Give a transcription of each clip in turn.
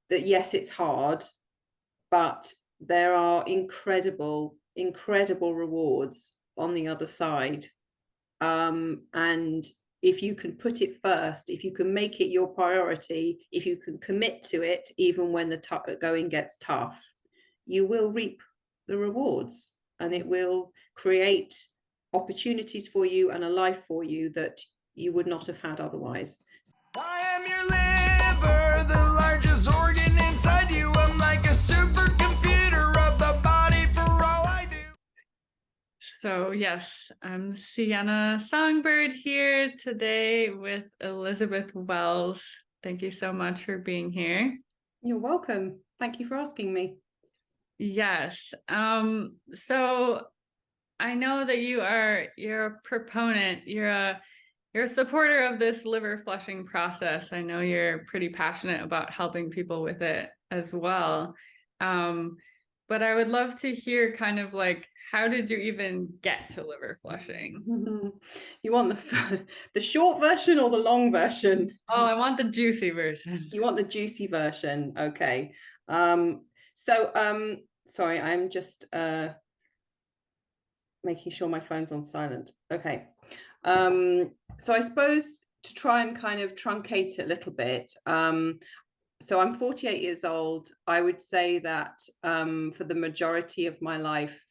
that yes, it's hard, but there are incredible rewards on the other side. And if you can put it first, if you can make it your priority, if you can commit to it, even when the going gets tough, you will reap the rewards, and it will create opportunities for you and a life for you that you would not have had otherwise. I am your liver, the largest organ inside you. I'm like a supercomputer of the body for all I do. So yes, I'm Siena Songbird here today with Elizabeth Wells. Thank you so much for being here. You're welcome. Thank you for asking me. Yes. So I know that you're a proponent, you're a supporter of this liver flushing process. I know you're pretty passionate about helping people with it as well. But I would love to hear kind of like, how did you even get to liver flushing? You want the short version or the long version? Oh, I want the juicy version. You want the juicy version. Okay. Sorry, I'm just making sure my phone's on silent. Okay. So I suppose to try and kind of truncate it a little bit. So I'm 48 years old. I would say that for the majority of my life,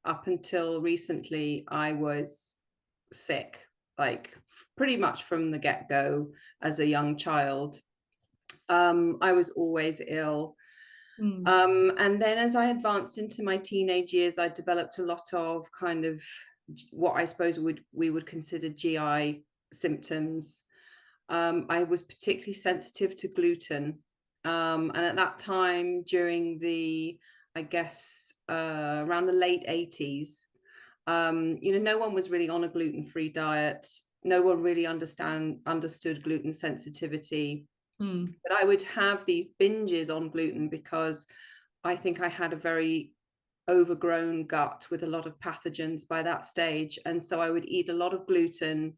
up until recently, I was sick, like pretty much from the get-go as a young child. I was always ill. And then as I advanced into my teenage years, I developed a lot of kind of what I suppose we would consider GI symptoms. I was particularly sensitive to gluten. And at that time, during I guess, around the late 80s, no one was really on a gluten-free diet. No one really understood gluten sensitivity. But I would have these binges on gluten because I think I had a very overgrown gut with a lot of pathogens by that stage. And so I would eat a lot of gluten.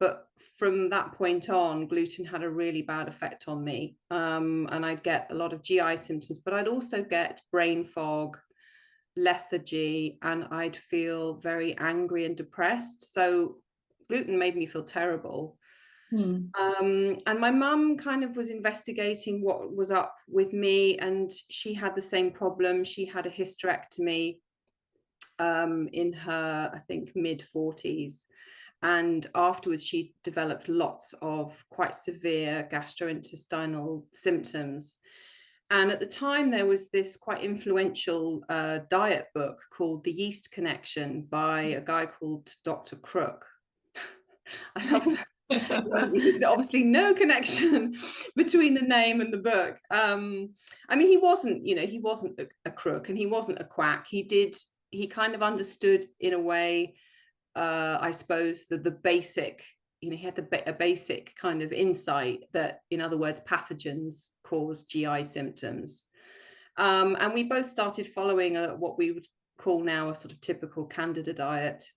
But from that point on, gluten had a really bad effect on me. And I'd get a lot of GI symptoms, but I'd also get brain fog, lethargy, and I'd feel very angry and depressed. So gluten made me feel terrible. And my mum kind of was investigating what was up with me, and she had the same problem. She had a hysterectomy in her, I think, mid-40s. And afterwards, she developed lots of quite severe gastrointestinal symptoms. And at the time, there was this quite influential diet book called The Yeast Connection by a guy called Dr. Crook. I love that. There's obviously no connection between the name and the book. I mean, he wasn't a crook, and he wasn't a quack. He kind of understood in a way, I suppose, the basic, he had a basic kind of insight that, in other words, pathogens cause GI symptoms. And we both started following what we would call now a sort of typical Candida diet.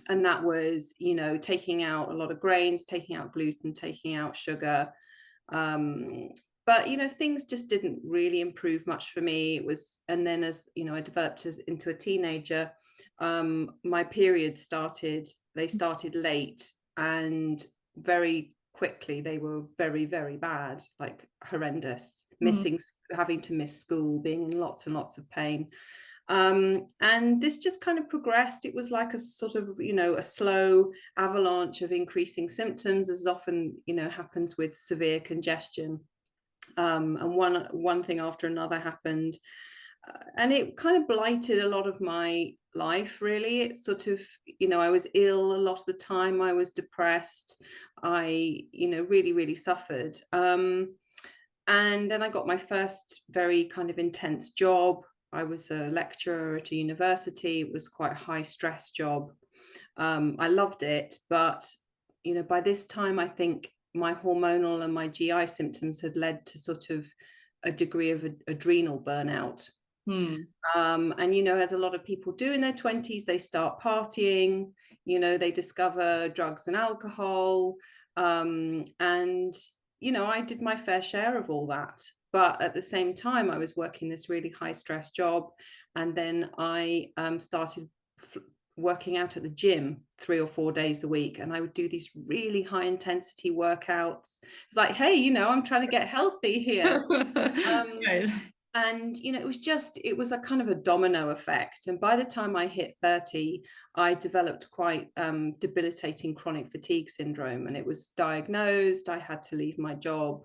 And that was, taking out a lot of grains, taking out gluten, taking out sugar. But, things just didn't really improve much for me. And then as, I developed into a teenager, my periods started late, and very quickly they were very, very bad, like horrendous, having to miss school, being in lots and lots of pain. And this just kind of progressed. It was like a sort of, a slow avalanche of increasing symptoms, as often, happens with severe congestion. And one thing after another happened. And it kind of blighted a lot of my life, really. It sort of, I was ill a lot of the time. I was depressed. I, really, really suffered. And then I got my first very kind of intense job. I was a lecturer at a university. It was quite a high stress job. I loved it, but by this time, I think my hormonal and my GI symptoms had led to sort of a degree of adrenal burnout. And as a lot of people do in their 20s, they start partying. They discover drugs and alcohol, and I did my fair share of all that. But at the same time, I was working this really high stress job. And then I started working out at the gym 3 or 4 days a week. And I would do these really high intensity workouts. It's like, hey, you know, I'm trying to get healthy here. Right. And, you know, it was a kind of a domino effect. And by the time I hit 30, I developed quite debilitating chronic fatigue syndrome. And it was diagnosed. I had to leave my job.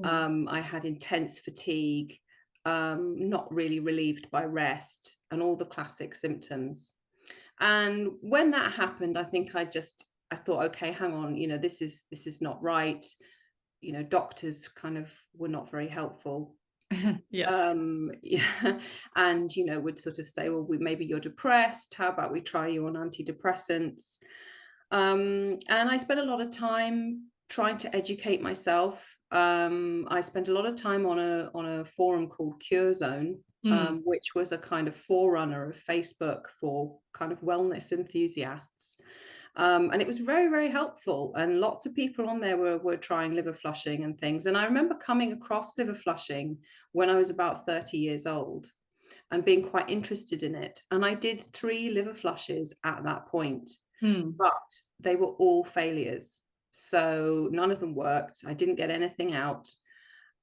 I had intense fatigue, not really relieved by rest, and all the classic symptoms. And when that happened, I think I thought, okay, hang on, you know, this is not right. You know, doctors kind of were not very helpful. Yes. Yeah, and you know, would sort of say, well, maybe you're depressed, how about we try you on antidepressants. And I spent a lot of time trying to educate myself. I spent a lot of time on a forum called Cure Zone, which was a kind of forerunner of Facebook for kind of wellness enthusiasts. And it was very, very helpful. And lots of people on there were trying liver flushing and things. And I remember coming across liver flushing when I was about 30 years old and being quite interested in it. And I did 3 liver flushes at that point, but they were all failures. So none of them worked. I didn't get anything out.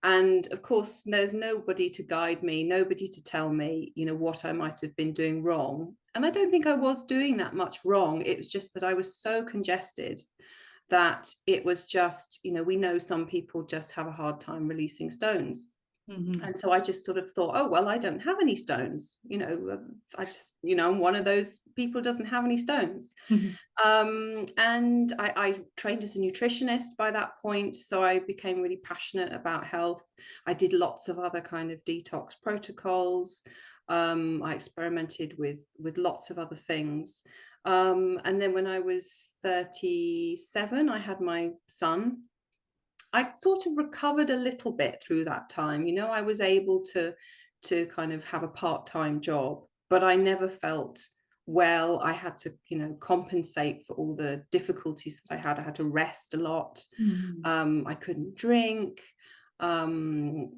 And of course, there's nobody to guide me, nobody to tell me, you know, what I might have been doing wrong. And I don't think I was doing that much wrong. It was just that I was so congested that it was just, you know, we know some people just have a hard time releasing stones. And so I just sort of thought, oh, well, I don't have any stones. You know, I just, you know, I'm one of those people who doesn't have any stones. And I trained as a nutritionist by that point. So I became really passionate about health. I did lots of other kind of detox protocols. I experimented with lots of other things. And then when I was 37, I had my son. I sort of recovered a little bit through that time. You know, I was able to kind of have a part-time job, but I never felt well. I had to, you know, compensate for all the difficulties that I had. I had to rest a lot. I couldn't drink. There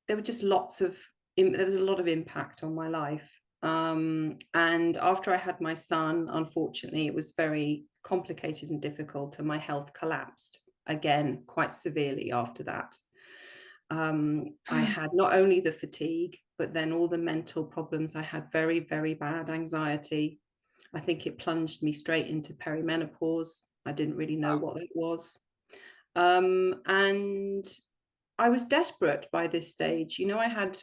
were just there was a lot of impact on my life. And after I had my son, unfortunately, it was very complicated and difficult, and my health collapsed again quite severely after that. I had not only the fatigue, but then all the mental problems. I had very, very bad anxiety. I think it plunged me straight into perimenopause. I didn't really know what it was. And I was desperate by this stage. You know, I had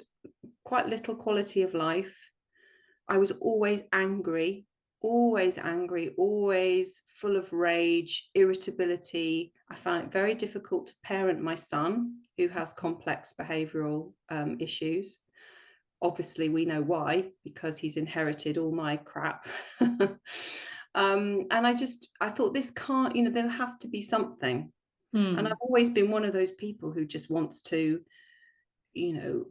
quite little quality of life. I was always angry, always full of rage, irritability. I found it very difficult to parent my son, who has complex behavioral issues. Obviously, we know why, because he's inherited all my crap. And I thought, this can't, you know, there has to be something. And I've always been one of those people who just wants to, you know,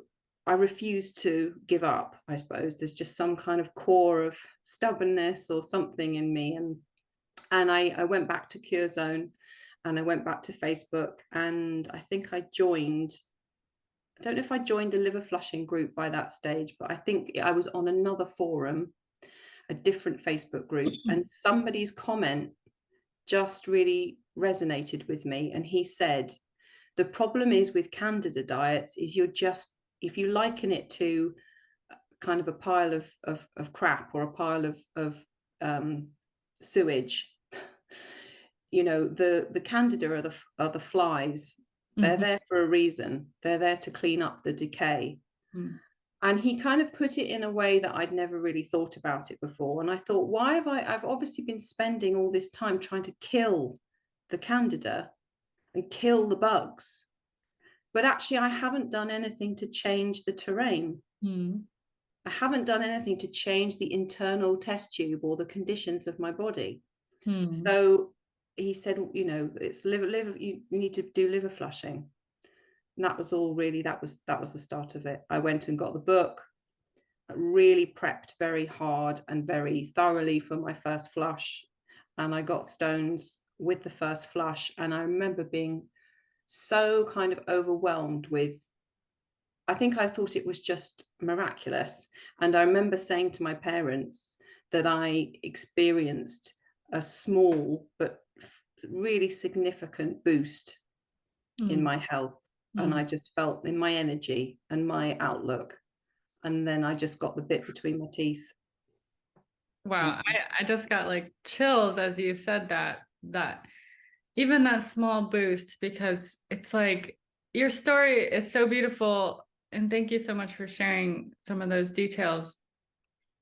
I refuse to give up, I suppose. There's just some kind of core of stubbornness or something in me. And I went back to Cure Zone, and I went back to Facebook, and I think I don't know if I joined the liver flushing group by that stage, but I think I was on another forum, a different Facebook group, and somebody's comment just really resonated with me. And he said, the problem is with Candida diets is if you liken it to kind of a pile of crap or a pile of sewage, you know, the Candida are the flies. They're there for a reason. They're there to clean up the decay. And he kind of put it in a way that I'd never really thought about it before. And I thought, why have I've obviously been spending all this time trying to kill the Candida and kill the bugs, but actually I haven't done anything to change the terrain. I haven't done anything to change the internal test tube or the conditions of my body. So he said, you know, it's liver, you need to do liver flushing. And that was all really, that was the start of it. I went and got the book, really prepped very hard and very thoroughly for my first flush. And I got stones with the first flush. And I remember being so kind of overwhelmed with I think I thought it was just miraculous. And I remember saying to my parents that I experienced a small but really significant boost in Mm, my health. And mm. I just felt in my energy and my outlook. And then I just got the bit between my teeth. And Wow, so, I just got like chills as you said that even that small boost, because it's like your story, it's so beautiful, and thank you so much for sharing some of those details.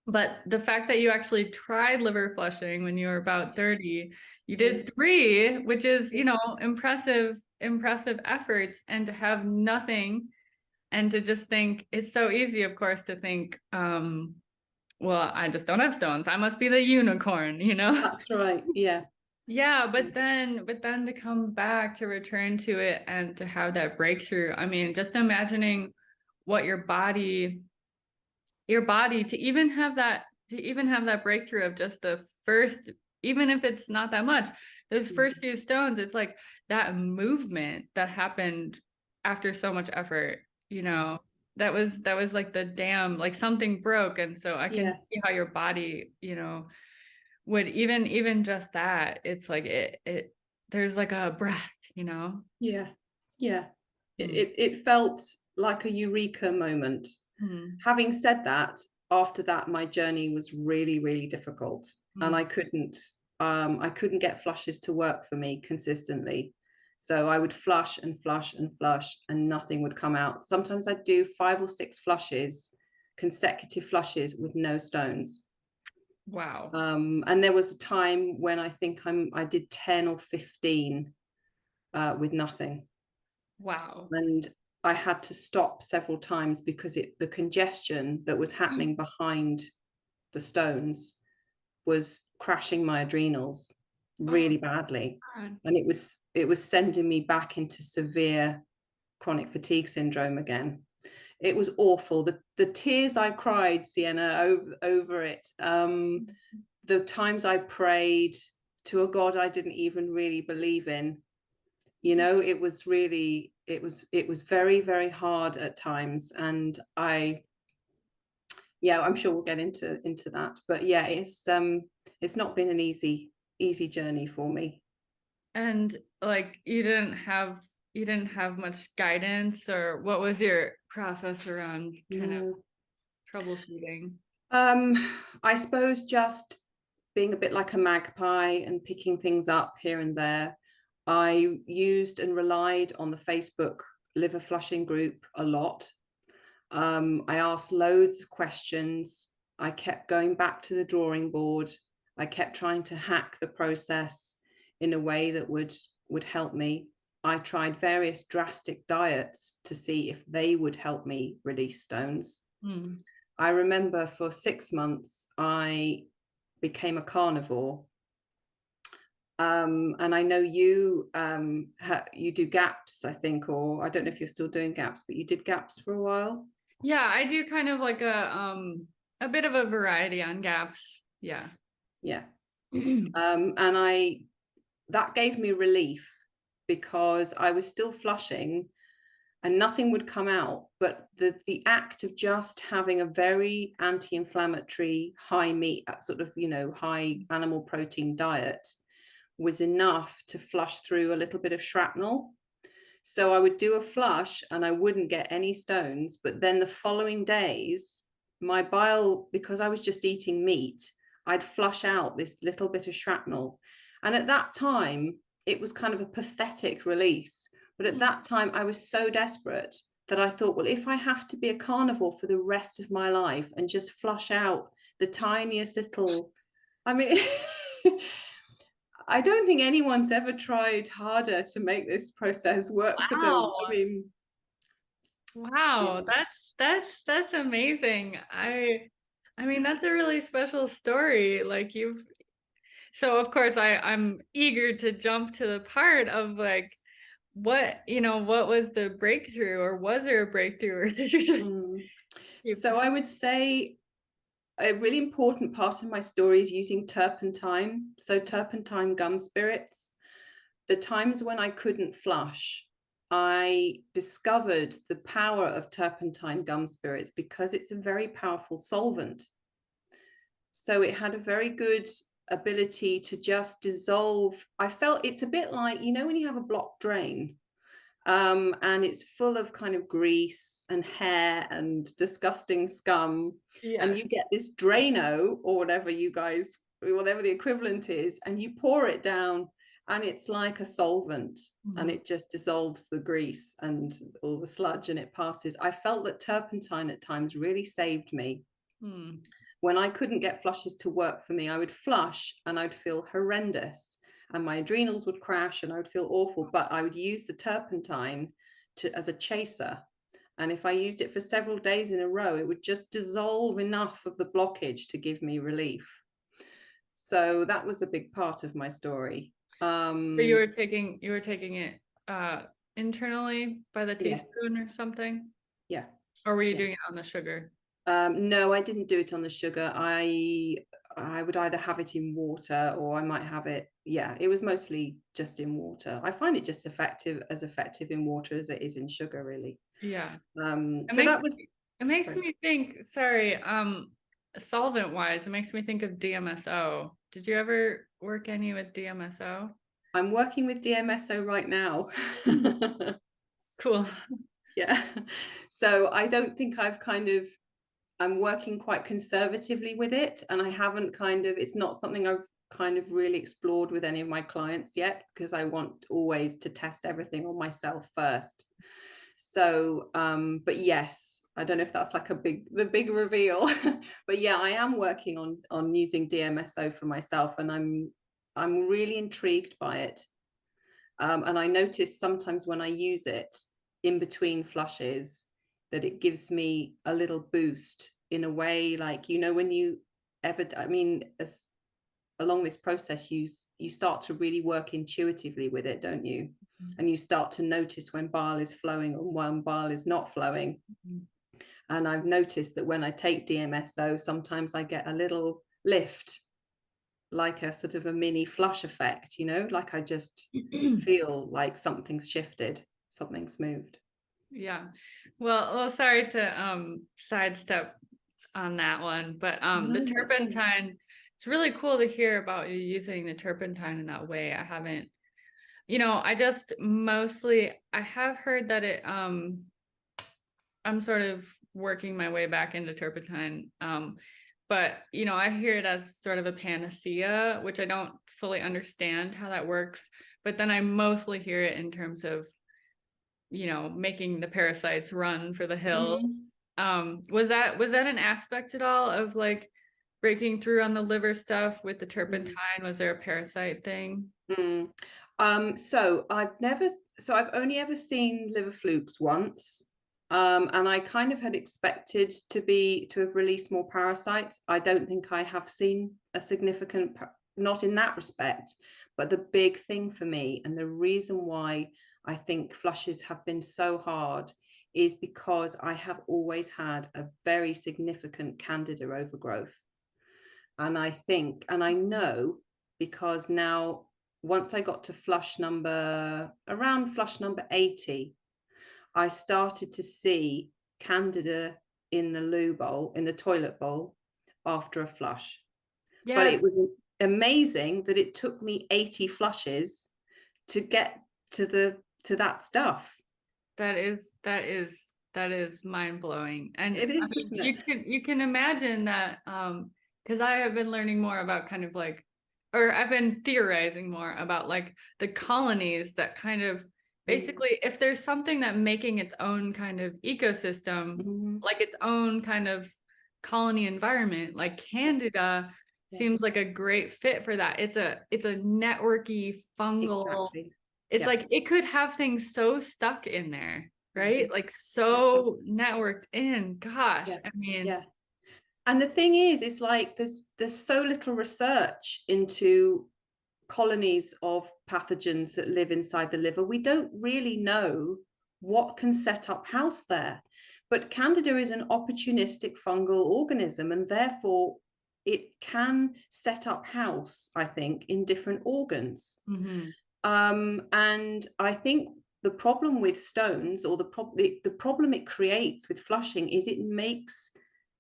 But the fact that you actually tried liver flushing when you were about 30, you did 3, which is, you know, impressive efforts, and to have nothing, and to just think it's so easy, of course, to think, well, I just don't have stones. I must be the unicorn, you know? that's right. Yeah. Yeah, but then to come back, to return to it, and to have that breakthrough. I mean, just imagining what your body to even have that breakthrough of just the first, even if it's not that much, those first few stones, it's like that movement that happened after so much effort, you know. That was like the dam, like something broke, and so I can Yeah. see how your body, you know, would even just that, it's like it there's like a breath, you know. Yeah. Yeah. Mm. It felt like a eureka moment. Mm. Having said that, after that, my journey was really, really difficult, and Mm. I couldn't get flushes to work for me consistently. So I would flush and flush and flush, and nothing would come out. Sometimes I'd do 5 or 6 flushes, consecutive flushes with no stones. Wow. And there was a time when I think I did 10 or 15 with nothing. Wow. And I had to stop several times because the congestion that was happening behind the stones was crashing my adrenals Oh really badly, God. and it was sending me back into severe chronic fatigue syndrome again. It was awful. The tears I cried, Sienna, over it. The times I prayed to a God I didn't even really believe in. You know, it was very, very hard at times. And yeah, I'm sure we'll get into that. But yeah, it's not been an easy journey for me. And like you didn't have much guidance, or what was your process around kind of No. troubleshooting? Um, I suppose just being a bit like a magpie and picking things up here and there. I used and relied on the Facebook liver flushing group a lot. I asked loads of questions. I kept going back to the drawing board. I kept trying to hack the process in a way that would help me. I tried various drastic diets to see if they would help me release stones. Mm. I remember for 6 months, I became a carnivore. And I know you do gaps, I think, or I don't know if you're still doing gaps, but you did gaps for a while. Yeah, I do kind of like a bit of a variety on gaps. Yeah. Yeah. And that gave me relief because I was still flushing and nothing would come out. But the act of just having a very anti-inflammatory, high meat, sort of, high animal protein diet was enough to flush through a little bit of shrapnel. So I would do a flush and I wouldn't get any stones. But then the following days, my bile, because I was just eating meat, I'd flush out this little bit of shrapnel. And at that time, it was kind of a pathetic release. But at that time, I was so desperate that I thought, well, if I have to be a carnivore for the rest of my life and just flush out the tiniest little, I mean, I don't think anyone's ever tried harder to make this process work for them. I Wow. mean, Wow, yeah. that's amazing. I mean, that's a really special story. Like you've so of course I'm eager to jump to the part of like what was the breakthrough, or was there a breakthrough, or did you just Mm. keep So I would say a really important part of my story is using turpentine. So turpentine gum spirits. The times when I couldn't flush, I discovered the power of turpentine gum spirits because it's a very powerful solvent. So it had a very good ability to just dissolve. I felt it's a bit like, you know, when you have a blocked drain, and it's full of kind of grease and hair and disgusting scum, and Yes. you get this Drano or whatever you guys, whatever the equivalent is, and you pour it down, and it's like a solvent, and it just dissolves the grease and all the sludge, and it passes. I felt that turpentine at times really saved me. Mm. When I couldn't get flushes to work for me, I would flush and I'd feel horrendous, and my adrenals would crash and I would feel awful, but I would use the turpentine as a chaser. And if I used it for several days in a row, it would just dissolve enough of the blockage to give me relief. So that was a big part of my story. So you were taking it internally by the Yes. teaspoon or something? Yeah. Or were you Yeah. doing it on the sugar? No, I didn't do it on the sugar. I would either have it in water or I might have it. Yeah, it was mostly just in water. I find it just as effective in water as it is in sugar, really. Yeah. So that was. It makes Sorry. me think, sorry, solvent wise, it makes me think of DMSO. Did you ever work any with DMSO? I'm working with DMSO right now. Cool. Yeah. So I don't think I'm working quite conservatively with it, and I haven't it's not something I've kind of really explored with any of my clients yet, because I want always to test everything on myself first. So but yes, I don't know if that's like the big reveal. But yeah, I am working on using DMSO for myself, and I'm really intrigued by it. And I notice sometimes when I use it in between flushes that it gives me a little boost in a way, like, you know, when you along this process, you start to really work intuitively with it, don't you? And you start to notice when bile is flowing and when bile is not flowing. And I've noticed that when I take DMSO, sometimes I get a little lift, like a sort of a mini flush effect, you know, like I just feel like something's shifted, something's moved. Yeah. Well, sorry to sidestep on that one, but the No, turpentine, it's really cool to hear about you using the turpentine in that way. I haven't, I have heard that I'm sort of working my way back into turpentine. But I hear it as sort of a panacea, which I don't fully understand how that works. But then I mostly hear it in terms of, making the parasites run for the hills. Was that an aspect at all of like breaking through on the liver stuff with the turpentine? Was there a parasite thing? So I've only ever seen liver flukes once. And I kind of had expected to have released more parasites. I don't think I have seen a significant, not in that respect, but the big thing for me, and the reason why I think flushes have been so hard, is because I have always had a very significant candida overgrowth. And I know, because now, once I got to around flush number 80, I started to see candida in the loo bowl, in the toilet bowl, after a flush. Yes. But it was amazing that it took me 80 flushes to get to that stuff. That is mind-blowing. And It is, isn't it? you can imagine that, because I have been learning more about kind of like, or I've been theorizing more about like the colonies that kind of basically, if there's something that making its own kind of ecosystem, like its own kind of colony environment, like Candida seems like a great fit for that. It's a networky fungal. Exactly. It's like it could have things so stuck in there, right? Like so networked in. Gosh, Yes. I mean, Yeah. And the thing is, it's like there's so little research into colonies of pathogens that live inside the liver. We don't really know what can set up house there. But Candida is an opportunistic fungal organism, and therefore it can set up house, I think, in different organs. And I think the problem with stones, or the problem it creates with flushing, is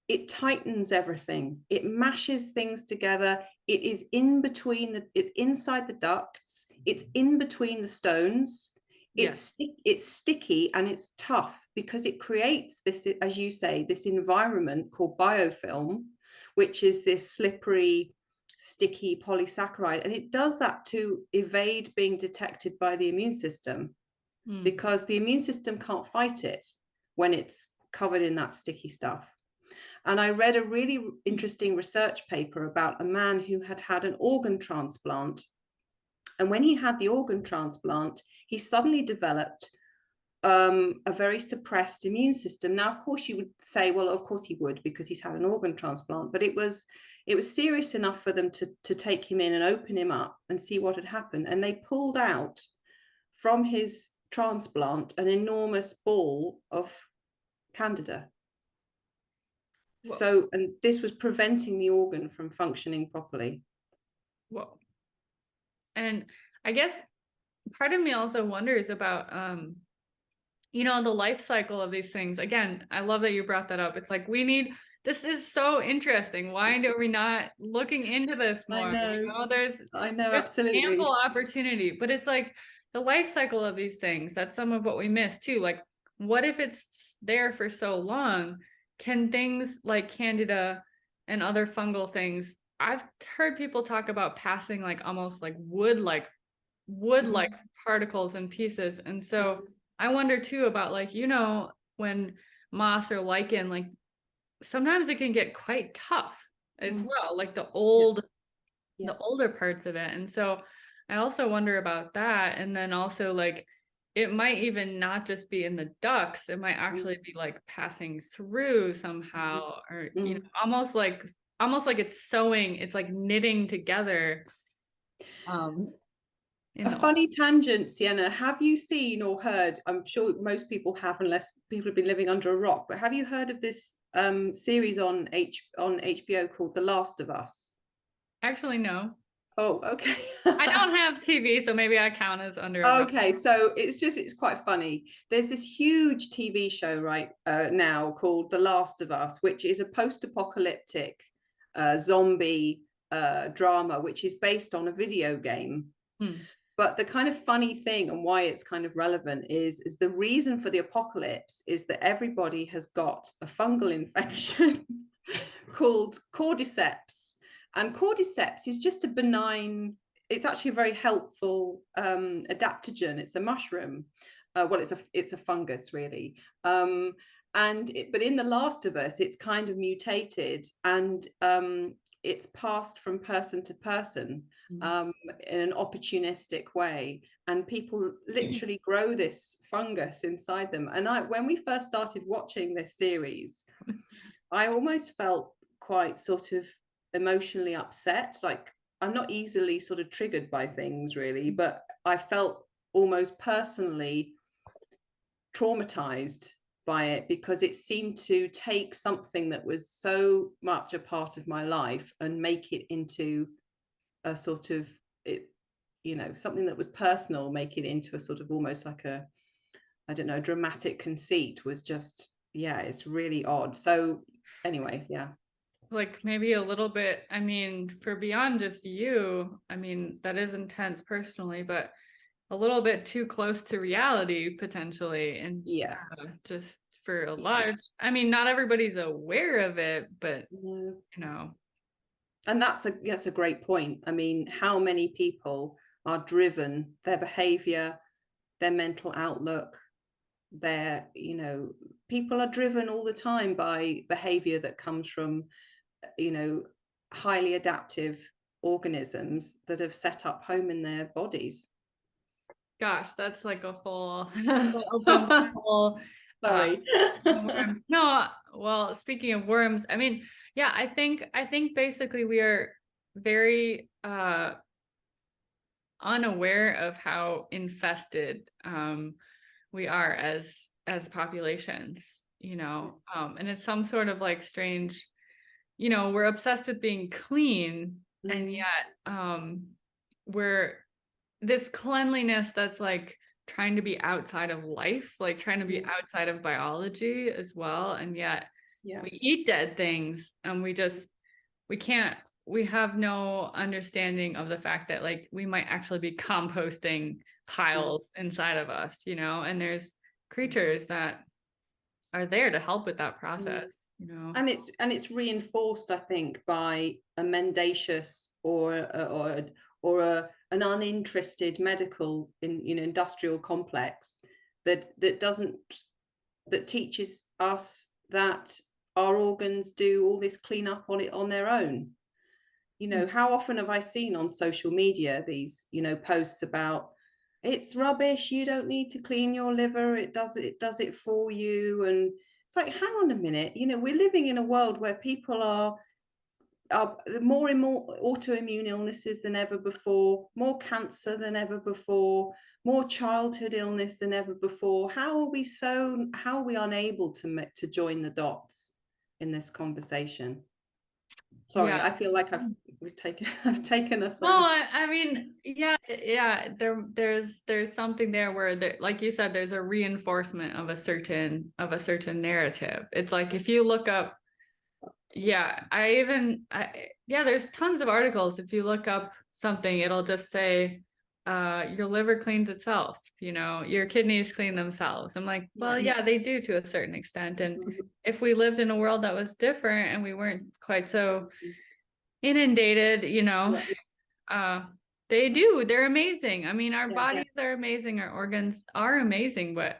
it tightens everything. It mashes things together. It is it's inside the ducts. It's in between the stones. Yes. It's sticky and it's tough because it creates this, as you say, this environment called biofilm, which is this slippery, sticky polysaccharide. And it does that to evade being detected by the immune system, because the immune system can't fight it when it's covered in that sticky stuff. And I read a really interesting research paper about a man who had had an organ transplant. And when he had the organ transplant, he suddenly developed a very suppressed immune system. Now, of course, you would say, well, of course he would, because he's had an organ transplant. But it was serious enough for them to take him in and open him up and see what had happened. And they pulled out from his transplant an enormous ball of candida. Whoa. So, and this was preventing the organ from functioning properly. Whoa. And I guess part of me also wonders about, you know, the life cycle of these things. Again, I love that you brought that up. It's like, this is so interesting. Why are we not looking into this more? I know. You know, there's absolutely ample opportunity, but it's like the life cycle of these things. That's some of what we miss too. Like, what if it's there for so long? Can things like candida and other fungal things, I've heard people talk about passing like almost like wood-like particles and pieces. And so I wonder too about, like, you know, when moss or lichen, like sometimes it can get quite tough as well, like the older parts of it. And so I also wonder about that. And then also, like, it might even not just be in the ducts, it might actually be like passing through somehow, or you know, almost like it's sewing, it's like knitting together. A funny tangent, Siena. Have you seen or heard, I'm sure most people have, unless people have been living under a rock, but have you heard of this series on HBO called The Last of Us? Actually, no. Oh, okay. I don't have TV, so maybe I count as under a rock. Okay, so it's quite funny. There's this huge TV show right now called The Last of Us, which is a post-apocalyptic zombie drama, which is based on a video game. But the kind of funny thing, and why it's kind of relevant, is the reason for the apocalypse is that everybody has got a fungal infection called cordyceps. And cordyceps is just a benign, it's actually a very helpful adaptogen. It's a mushroom. Well, it's a fungus, really. But in The Last of Us, it's kind of mutated, and it's passed from person to person in an opportunistic way, and people literally grow this fungus inside them. And when we first started watching this series, I almost felt quite sort of emotionally upset. Like, I'm not easily sort of triggered by things, really, but I felt almost personally traumatized by it, because it seemed to take something that was so much a part of my life and make it into a sort of, you know, something that was personal, make it into a sort of almost like a, I don't know, dramatic conceit. Was just, yeah, it's really odd. So anyway, yeah. Like maybe a little bit, I mean, for beyond just you, I mean, that is intense personally, but a little bit too close to reality potentially. And just for a large, I mean, not everybody's aware of it, but you know. And that's a great point. I mean, how many people are driven, their behavior, their mental outlook, their, you know, people are driven all the time by behavior that comes from, you know, highly adaptive organisms that have set up home in their bodies. Gosh, that's like a whole whole sorry. No, well, speaking of worms, I mean, yeah, I think basically we are very unaware of how infested we are as populations, you know, and it's some sort of like strange, you know, we're obsessed with being clean, and yet we're this cleanliness that's like trying to be outside of life, like trying to be outside of biology as well. And yet we eat dead things, and we have no understanding of the fact that like we might actually be composting piles inside of us, you know, and there's creatures that are there to help with that process, you know. And it's reinforced, I think, by a mendacious or an uninterested medical industrial complex that teaches us that our organs do all this cleanup on their own. You know, how often have I seen on social media these, posts about, it's rubbish, you don't need to clean your liver, it does it for you. And it's like, hang on a minute, we're living in a world where people are more and more autoimmune illnesses than ever before, more cancer than ever before, more childhood illness than ever before. How are we unable to join the dots in this conversation? Sorry, I feel like I've taken us. No, I mean, there's something there where like you said, there's a reinforcement of a certain narrative. It's like if you look up, there's tons of articles. If you look up something, it'll just say, your liver cleans itself, your kidneys clean themselves. I'm like, well, yeah, they do to a certain extent. And if we lived in a world that was different and we weren't quite so inundated, they're amazing. I mean, our bodies are amazing, our organs are amazing, but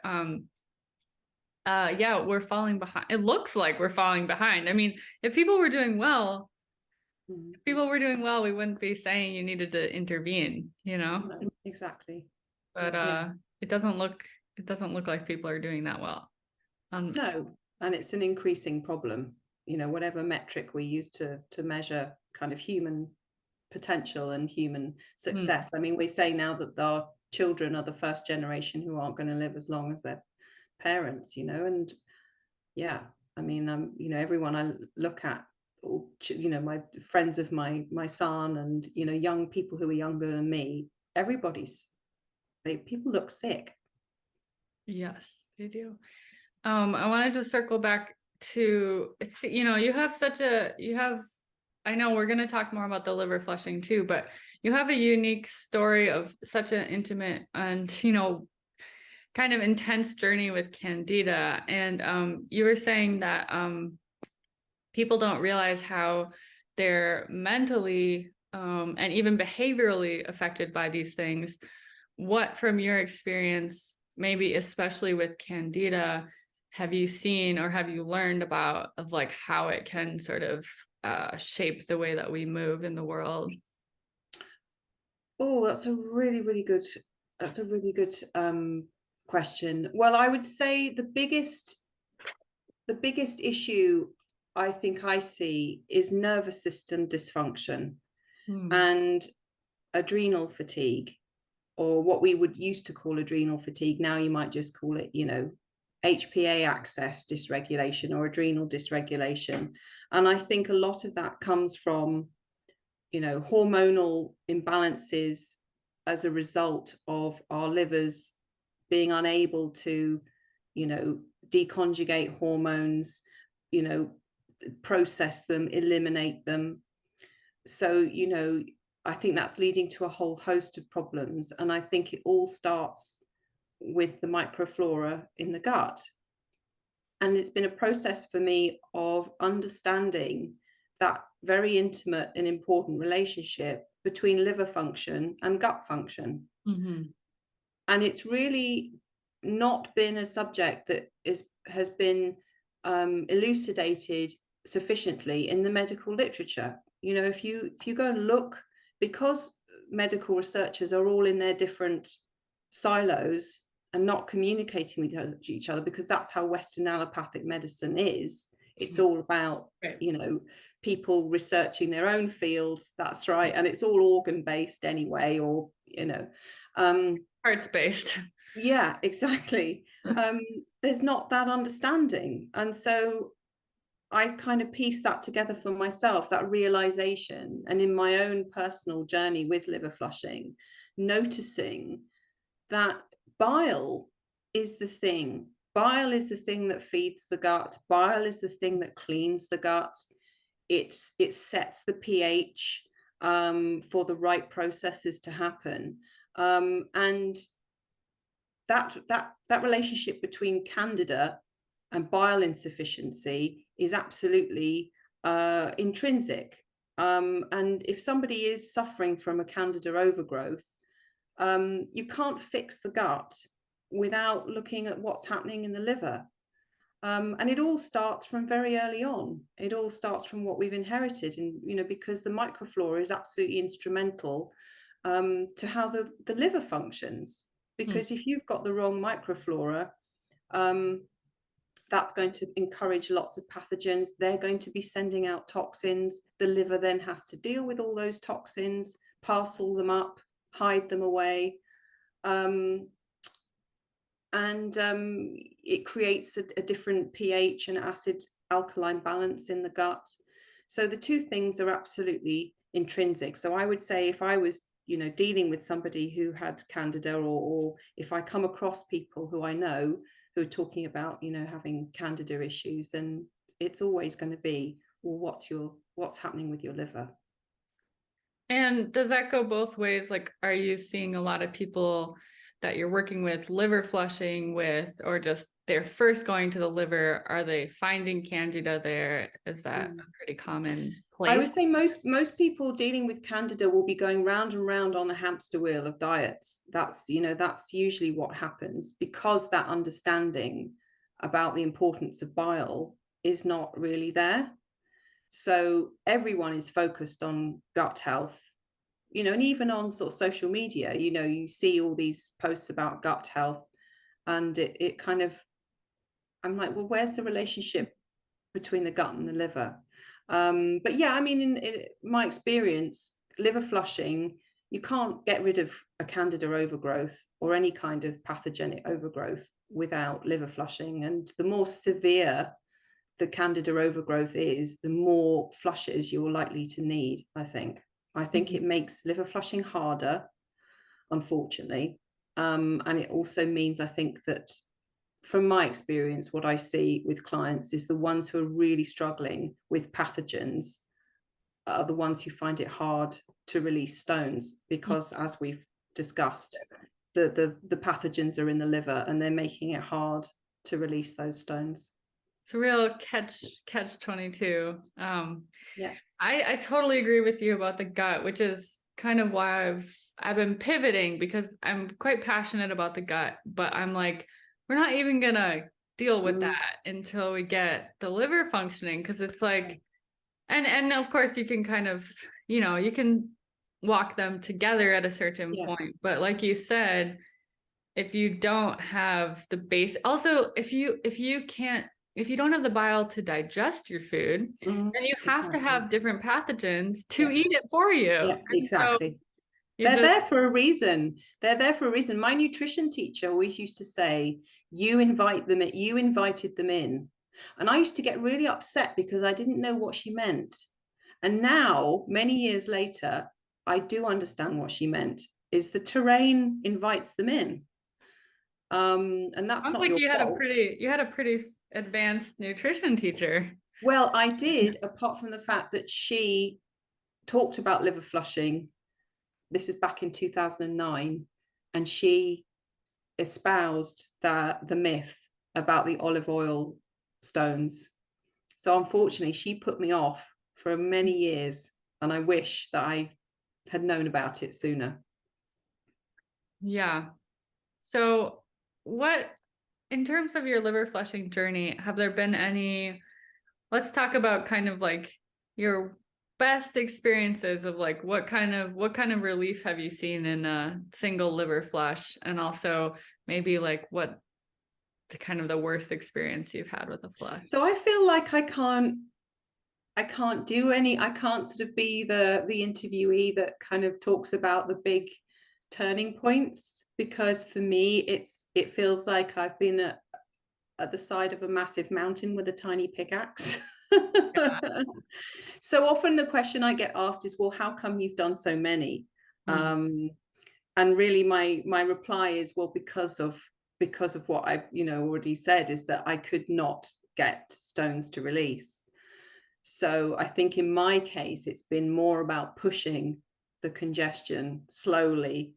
we're falling behind. It looks like we're falling behind. I mean, if people were doing well, we wouldn't be saying you needed to intervene, No, exactly. But it doesn't look like people are doing that well. No, and it's an increasing problem. Whatever metric we use to measure kind of human potential and human success. I mean, we say now that our children are the first generation who aren't going to live as long as their parents, and I mean, everyone I look at, my friends of my son and, young people who are younger than me, people look sick. Yes, they do. I wanted to circle back to, I know we're going to talk more about the liver flushing too, but you have a unique story of such an intimate and, kind of intense journey with Candida. And you were saying that people don't realize how they're mentally and even behaviorally affected by these things. What, from your experience, maybe especially with Candida, have you seen or have you learned about of like how it can sort of shape the way that we move in the world? Oh, that's a really, really good question. Well, I would say the biggest issue I think I see is nervous system dysfunction and adrenal fatigue, or what we would used to call adrenal fatigue. Now you might just call it, HPA axis dysregulation or adrenal dysregulation. And I think a lot of that comes from, hormonal imbalances as a result of our livers being unable to, deconjugate hormones, process them, eliminate them. So, I think that's leading to a whole host of problems. And I think it all starts with the microflora in the gut. And it's been a process for me of understanding that very intimate and important relationship between liver function and gut function. And it's really not been a subject that has been elucidated sufficiently in the medical literature. If you go and look, because medical researchers are all in their different silos and not communicating with each other, because that's how Western allopathic medicine is. It's all about, people researching their own fields. That's right. And it's all organ based anyway, or, parts based. Yeah, exactly. There's not that understanding. And so I kind of pieced that together for myself, that realization. And in my own personal journey with liver flushing, noticing that bile is the thing. Bile is the thing that feeds the gut. Bile is the thing that cleans the gut. It sets the pH for the right processes to happen. And that relationship between candida and bile insufficiency is absolutely intrinsic. And if somebody is suffering from a candida overgrowth, you can't fix the gut without looking at what's happening in the liver. And it all starts from very early on. It all starts from what we've inherited, and because the microflora is absolutely instrumental to how the liver functions. Because if you've got the wrong microflora, that's going to encourage lots of pathogens. They're going to be sending out toxins. The liver then has to deal with all those toxins, parcel them up, hide them away. It creates a different pH and acid alkaline balance in the gut. So the two things are absolutely intrinsic. So I would say if I was dealing with somebody who had candida, or if I come across people who I know who are talking about having candida issues, then it's always going to be, well, what's happening with your liver? And does that go both ways? Like, are you seeing a lot of people that you're working with liver flushing with, or just they're first going to the liver? Are they finding candida there? Is that a pretty common place? I would say most people dealing with candida will be going round and round on the hamster wheel of diets. That's usually what happens, because that understanding about the importance of bile is not really there. So everyone is focused on gut health, and even on sort of social media, you see all these posts about gut health, and it kind of, I'm like, well, where's the relationship between the gut and the liver? But yeah, I mean, in my experience, liver flushing, you can't get rid of a candida overgrowth or any kind of pathogenic overgrowth without liver flushing. And the more severe the candida overgrowth is, the more flushes you're likely to need, I think. It makes liver flushing harder, unfortunately. And it also means, I think, that from my experience, what I see with clients is the ones who are really struggling with pathogens are the ones who find it hard to release stones, because as we've discussed, the pathogens are in the liver and they're making it hard to release those stones. It's a real catch 22. Yeah, I totally agree with you about the gut, which is kind of why I've been pivoting, because I'm quite passionate about the gut, but I'm like, we're not even gonna deal with that until we get the liver functioning, because it's like, and of course you can kind of, you can walk them together at a certain point, but like you said, if you don't have the base, also if you don't have the bile to digest your food, then you have to have different pathogens to eat it for you. Yeah, exactly. They're there for a reason. They're there for a reason. My nutrition teacher always used to say, you invited them in. And I used to get really upset because I didn't know what she meant. And now, many years later, I do understand what she meant, is the terrain invites them in. And that's not your fault. You had a pretty advanced nutrition teacher. Well, I did, apart from the fact that she talked about liver flushing. This is back in 2009, and she espoused the myth about the olive oil stones. So unfortunately, she put me off for many years, and I wish that I had known about it sooner. Yeah. So in terms of your liver flushing journey, have there been any, let's talk about kind of like your best experiences of like what kind of relief have you seen in a single liver flush, and also maybe like what kind of the worst experience you've had with a flush? So I feel like I can't sort of be the interviewee that kind of talks about the big turning points, because for me it feels like I've been at the side of a massive mountain with a tiny pickaxe. Yeah. So often the question I get asked is, well, how come you've done so many? And really my reply is, well, because of what I already said, is that I could not get stones to release. So I think in my case it's been more about pushing the congestion slowly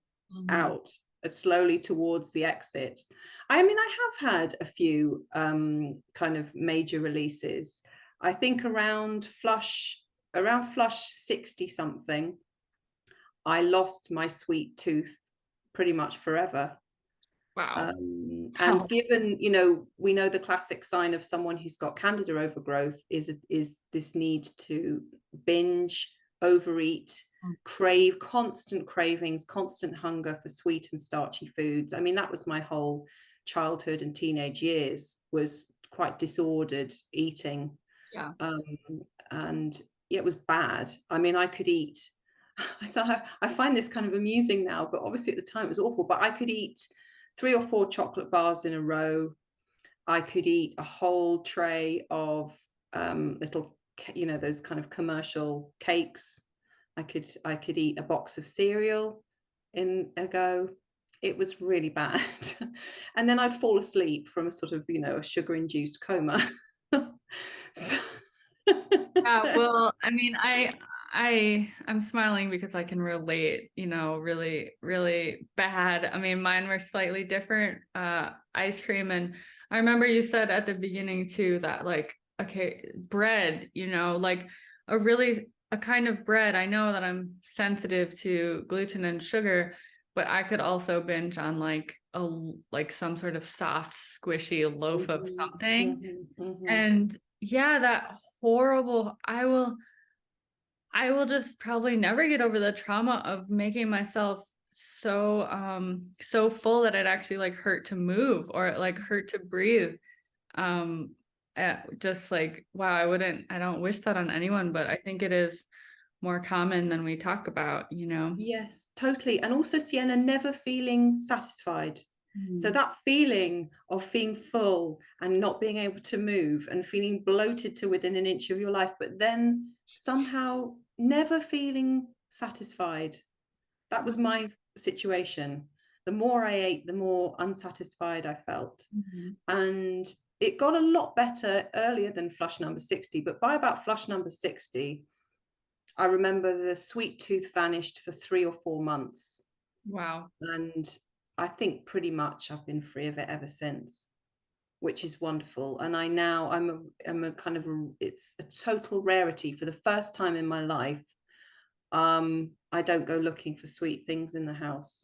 out, slowly towards the exit. I mean, I have had a few kind of major releases. I think around flush 60 something, I lost my sweet tooth pretty much forever. Wow. And given, we know the classic sign of someone who's got candida overgrowth is this need to binge, overeat, crave, constant cravings, constant hunger for sweet and starchy foods. I mean, that was my whole childhood and teenage years, was quite disordered eating. Yeah. And it was bad. I mean, I could eat, so I find this kind of amusing now, but obviously at the time it was awful, but I could eat 3 or 4 chocolate bars in a row. I could eat a whole tray of little, those kind of commercial cakes. I could eat a box of cereal in a go. It was really bad. And then I'd fall asleep from a sort of, a sugar-induced coma. So... Well, I mean, I'm smiling because I can relate, really, really bad. I mean, mine were slightly different, ice cream. And I remember you said at the beginning too, that like, okay, bread, like a kind of bread. I know that I'm sensitive to gluten and sugar, but I could also binge on like some sort of soft, squishy loaf of something. And yeah, that horrible, I will just probably never get over the trauma of making myself so full that it actually like hurt to move, or it like hurt to breathe. Just like, wow, I don't wish that on anyone, but I think it is more common than we talk about, Yes, totally. And also, Sienna, never feeling satisfied. So that feeling of being full and not being able to move and feeling bloated to within an inch of your life, but then somehow never feeling satisfied. That was my situation. The more I ate, the more unsatisfied I felt. And it got a lot better earlier than flush number 60, but by about flush number 60, I remember the sweet tooth vanished for 3 or 4 months. Wow. And I think pretty much I've been free of it ever since, which is wonderful. And I'm a kind of, it's a total rarity. For the first time in my life, I don't go looking for sweet things in the house,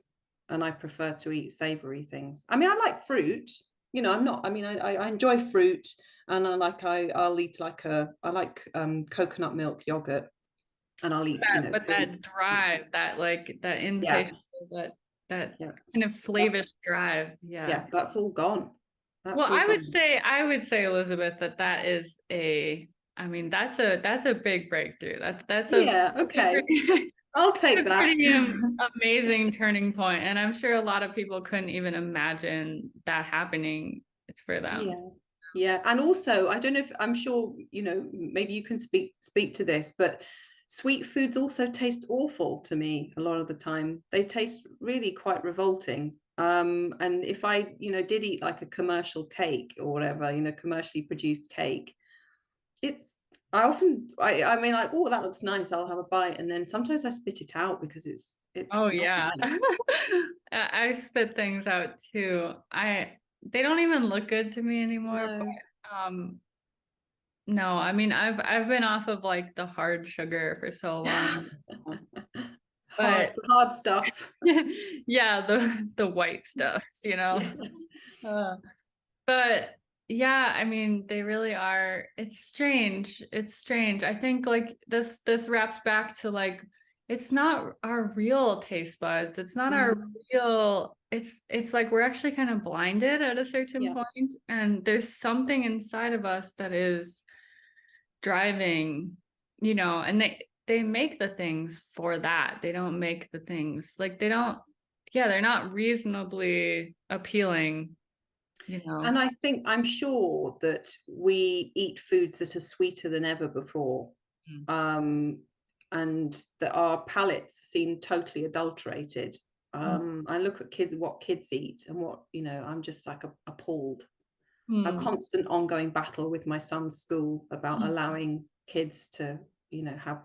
and I prefer to eat savory things. I mean, I like fruit, I enjoy fruit, and I'll eat I like coconut milk yogurt, and I'll eat, but that drive, that like that insatiable, that kind of slavish drive. Yeah, that's all gone. Well, I would say, Elizabeth, that is I mean, that's a big breakthrough. That's okay. I'll take that. Pretty amazing turning point, and I'm sure a lot of people couldn't even imagine that happening for them. Yeah, and also, I don't know if, I'm sure, maybe you can speak to this, but sweet foods also taste awful to me a lot of the time. They taste really quite revolting. And if I, did eat like a commercial cake or whatever, commercially produced cake, I mean, like, oh, that looks nice, I'll have a bite, and then sometimes I spit it out because it's oh yeah, nice. I spit things out too. They don't even look good to me anymore. No. But, no, I mean, I've been off of like the hard sugar for so long. hard stuff. Yeah, the white stuff, but yeah, I mean, they really are. It's strange. I think like this wraps back to like, it's not our real taste buds. It's not our real, it's like we're actually kind of blinded at a certain point, and there's something inside of us that is driving, and they make the things for that. They don't make the things like they're not reasonably appealing, And I'm sure that we eat foods that are sweeter than ever before, and that our palates seem totally adulterated. I look at kids, what kids eat, and what, I'm just like appalled. A Mm. constant ongoing battle with my son's school about allowing kids to, have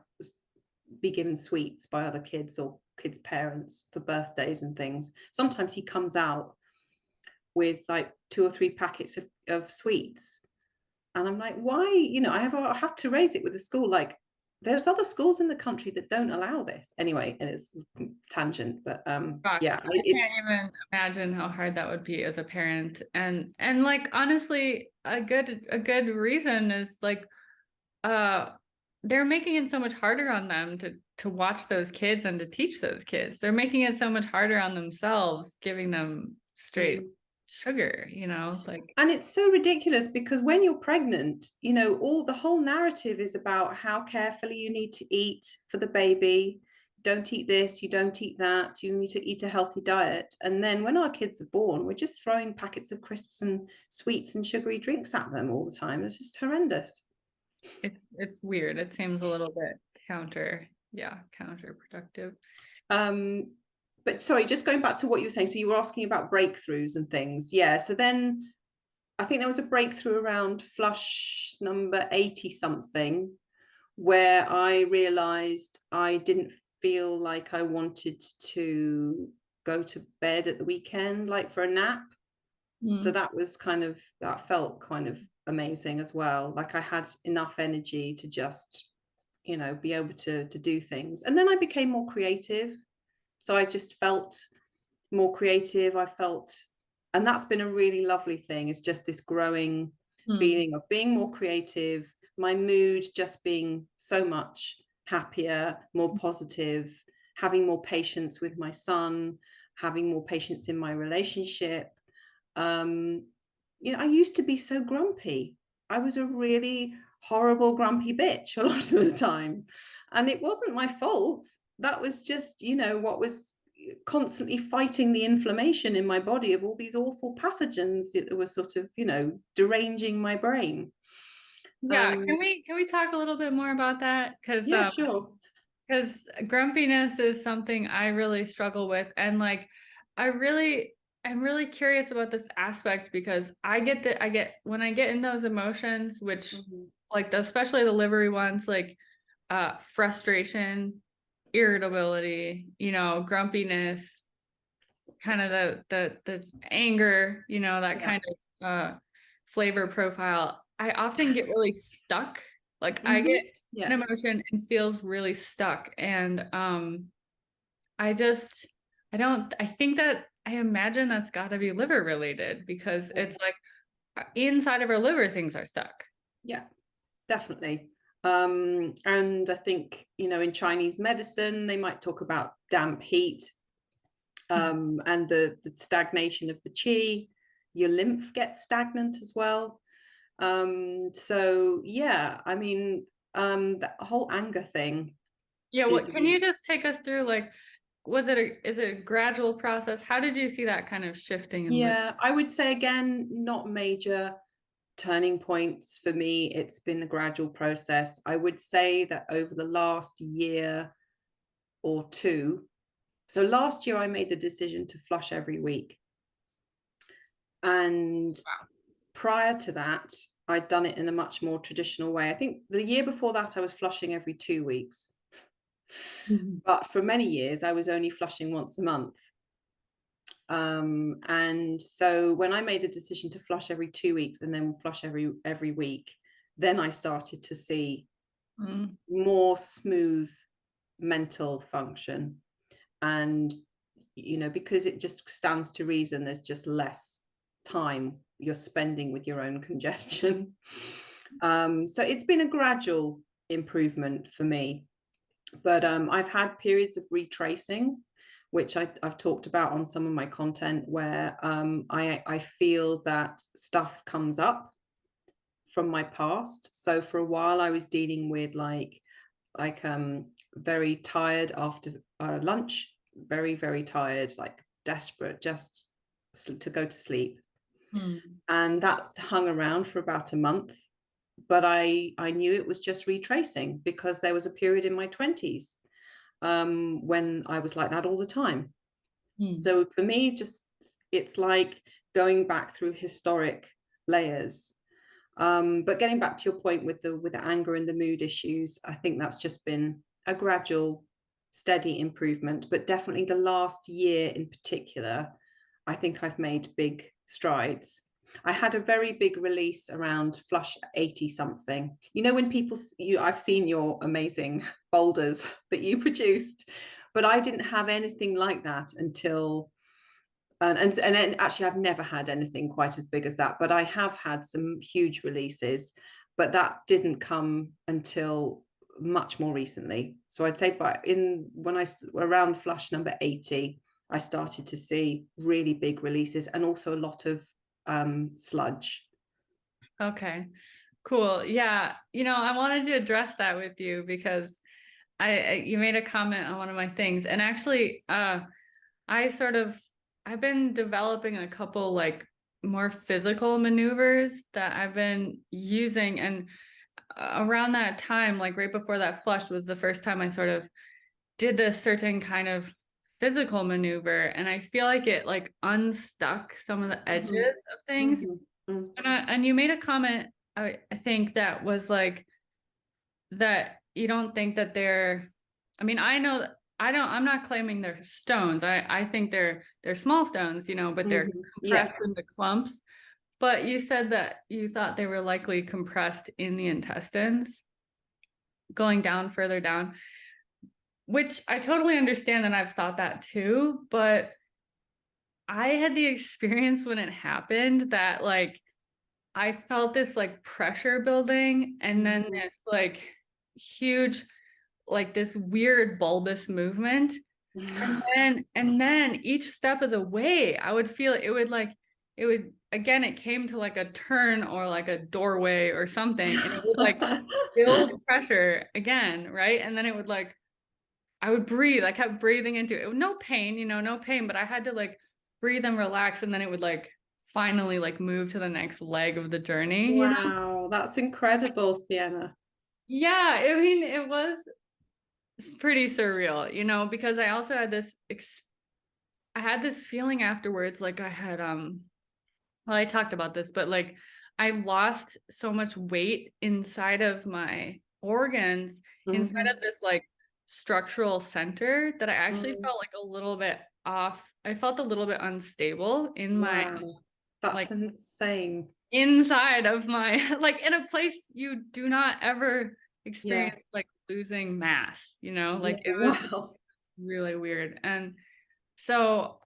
be given sweets by other kids or kids' parents for birthdays and things. Sometimes he comes out with like 2 or 3 packets of sweets. And I'm like, why? I have to raise it with the school. Like, there's other schools in the country that don't allow this. Anyway, it's tangent, but Gosh, yeah, I can't even imagine how hard that would be as a parent. And like honestly, a good reason is like they're making it so much harder on them to watch those kids and to teach those kids. They're making it so much harder on themselves, giving them straight sugar, like. And it's so ridiculous because when you're pregnant, all the whole narrative is about how carefully you need to eat for the baby. Don't eat this, you don't eat that, you need to eat a healthy diet. And then when our kids are born, we're just throwing packets of crisps and sweets and sugary drinks at them all the time. It's just horrendous. It's weird. It seems a little bit counterproductive. But sorry, just going back to what you were saying. So you were asking about breakthroughs and things. Yeah. So then I think there was a breakthrough around flush number 80 something, where I realized I didn't feel like I wanted to go to bed at the weekend, like for a nap. So that felt kind of amazing as well. Like I had enough energy to just, be able to do things. And then I became more creative. So I just felt more creative. And that's been a really lovely thing. It's just this growing feeling of being more creative, my mood just being so much happier, more positive, having more patience with my son, having more patience in my relationship. I used to be so grumpy. I was a really horrible, grumpy bitch a lot of the time. And it wasn't my fault. That was just, what was constantly fighting the inflammation in my body of all these awful pathogens that were sort of, deranging my brain. Yeah, can we talk a little bit more about that? Yeah, sure. Because grumpiness is something I really struggle with, and like I'm really curious about this aspect because I get when I get in those emotions, which like especially the livery ones, like frustration, irritability, grumpiness, kind of the anger, that kind of flavor profile. I often get really stuck. Like I get an emotion and feels really stuck. And I think that I imagine that's gotta be liver related because it's like inside of our liver things are stuck. Yeah, definitely. And I think, in Chinese medicine, they might talk about damp heat, and the stagnation of the qi. Your lymph gets stagnant as well. So yeah, I mean, the whole anger thing. Yeah, can you just take us through, like, is it a gradual process? How did you see that kind of shifting in life? Yeah, I would say again, not major turning points for me. It's been a gradual process. I would say that over the last year or two, so last year I made the decision to flush every week. And prior to that, I'd done it in a much more traditional way. I think the year before that, I was flushing every 2 weeks. But for many years, I was only flushing once a month. And so when I made the decision to flush every 2 weeks and then flush every week, then I started to see more smooth mental function. And, because it just stands to reason, there's just less time you're spending with your own congestion. So it's been a gradual improvement for me. But I've had periods of retracing, which I've talked about on some of my content, where I feel that stuff comes up from my past. So for a while, I was dealing with like very tired after lunch, very, very tired, like desperate just to go to sleep. And that hung around for about a month. But I knew it was just retracing because there was a period in my 20s when I was like that all the time. So for me, just it's like going back through historic layers. But getting back to your point with the anger and the mood issues, I think that's just been a gradual, steady improvement. But definitely the last year in particular, I think I've made big strides. I had a very big release around flush 80 something. You know, when people, I've seen your amazing boulders that you produced, but I didn't have anything like that until and then actually I've never had anything quite as big as that, but I have had some huge releases, but that didn't come until much more recently. So I'd say when I around flush number 80, I started to see really big releases and also a lot of sludge. Okay, cool. Yeah, I wanted to address that with you because you made a comment on one of my things, and actually, I've been developing a couple like more physical maneuvers that I've been using, and around that time, like right before that flush, was the first time I sort of did this certain kind of physical maneuver, and I feel like it like unstuck some of the edges of things. And you made a comment, I think, that was like that you don't think that they're, I mean, I know I'm not claiming they're stones. I think they're small stones, but they're compressed into clumps. But you said that you thought they were likely compressed in the intestines, going down further down, which I totally understand, and I've thought that too. But I had the experience when it happened that like I felt this like pressure building, and then this like huge, like this weird bulbous movement. And then each step of the way, I would feel it would again, it came to like a turn or like a doorway or something, and it would like build pressure again, right? And then it would like, I would breathe. I kept breathing into it. No pain, no pain, but I had to like breathe and relax, and then it would like finally like move to the next leg of the journey, Wow, that's incredible, Siena. Yeah, I mean, it's pretty surreal, because I also had I had this feeling afterwards, like I had, well, I talked about this, but like I lost so much weight inside of my organs, inside of this like structural center, that I actually felt like a little bit off. I felt a little bit unstable in my, that's like, insane. inside of my, like in a place you do not ever experience like losing mass, like it was really weird. And so,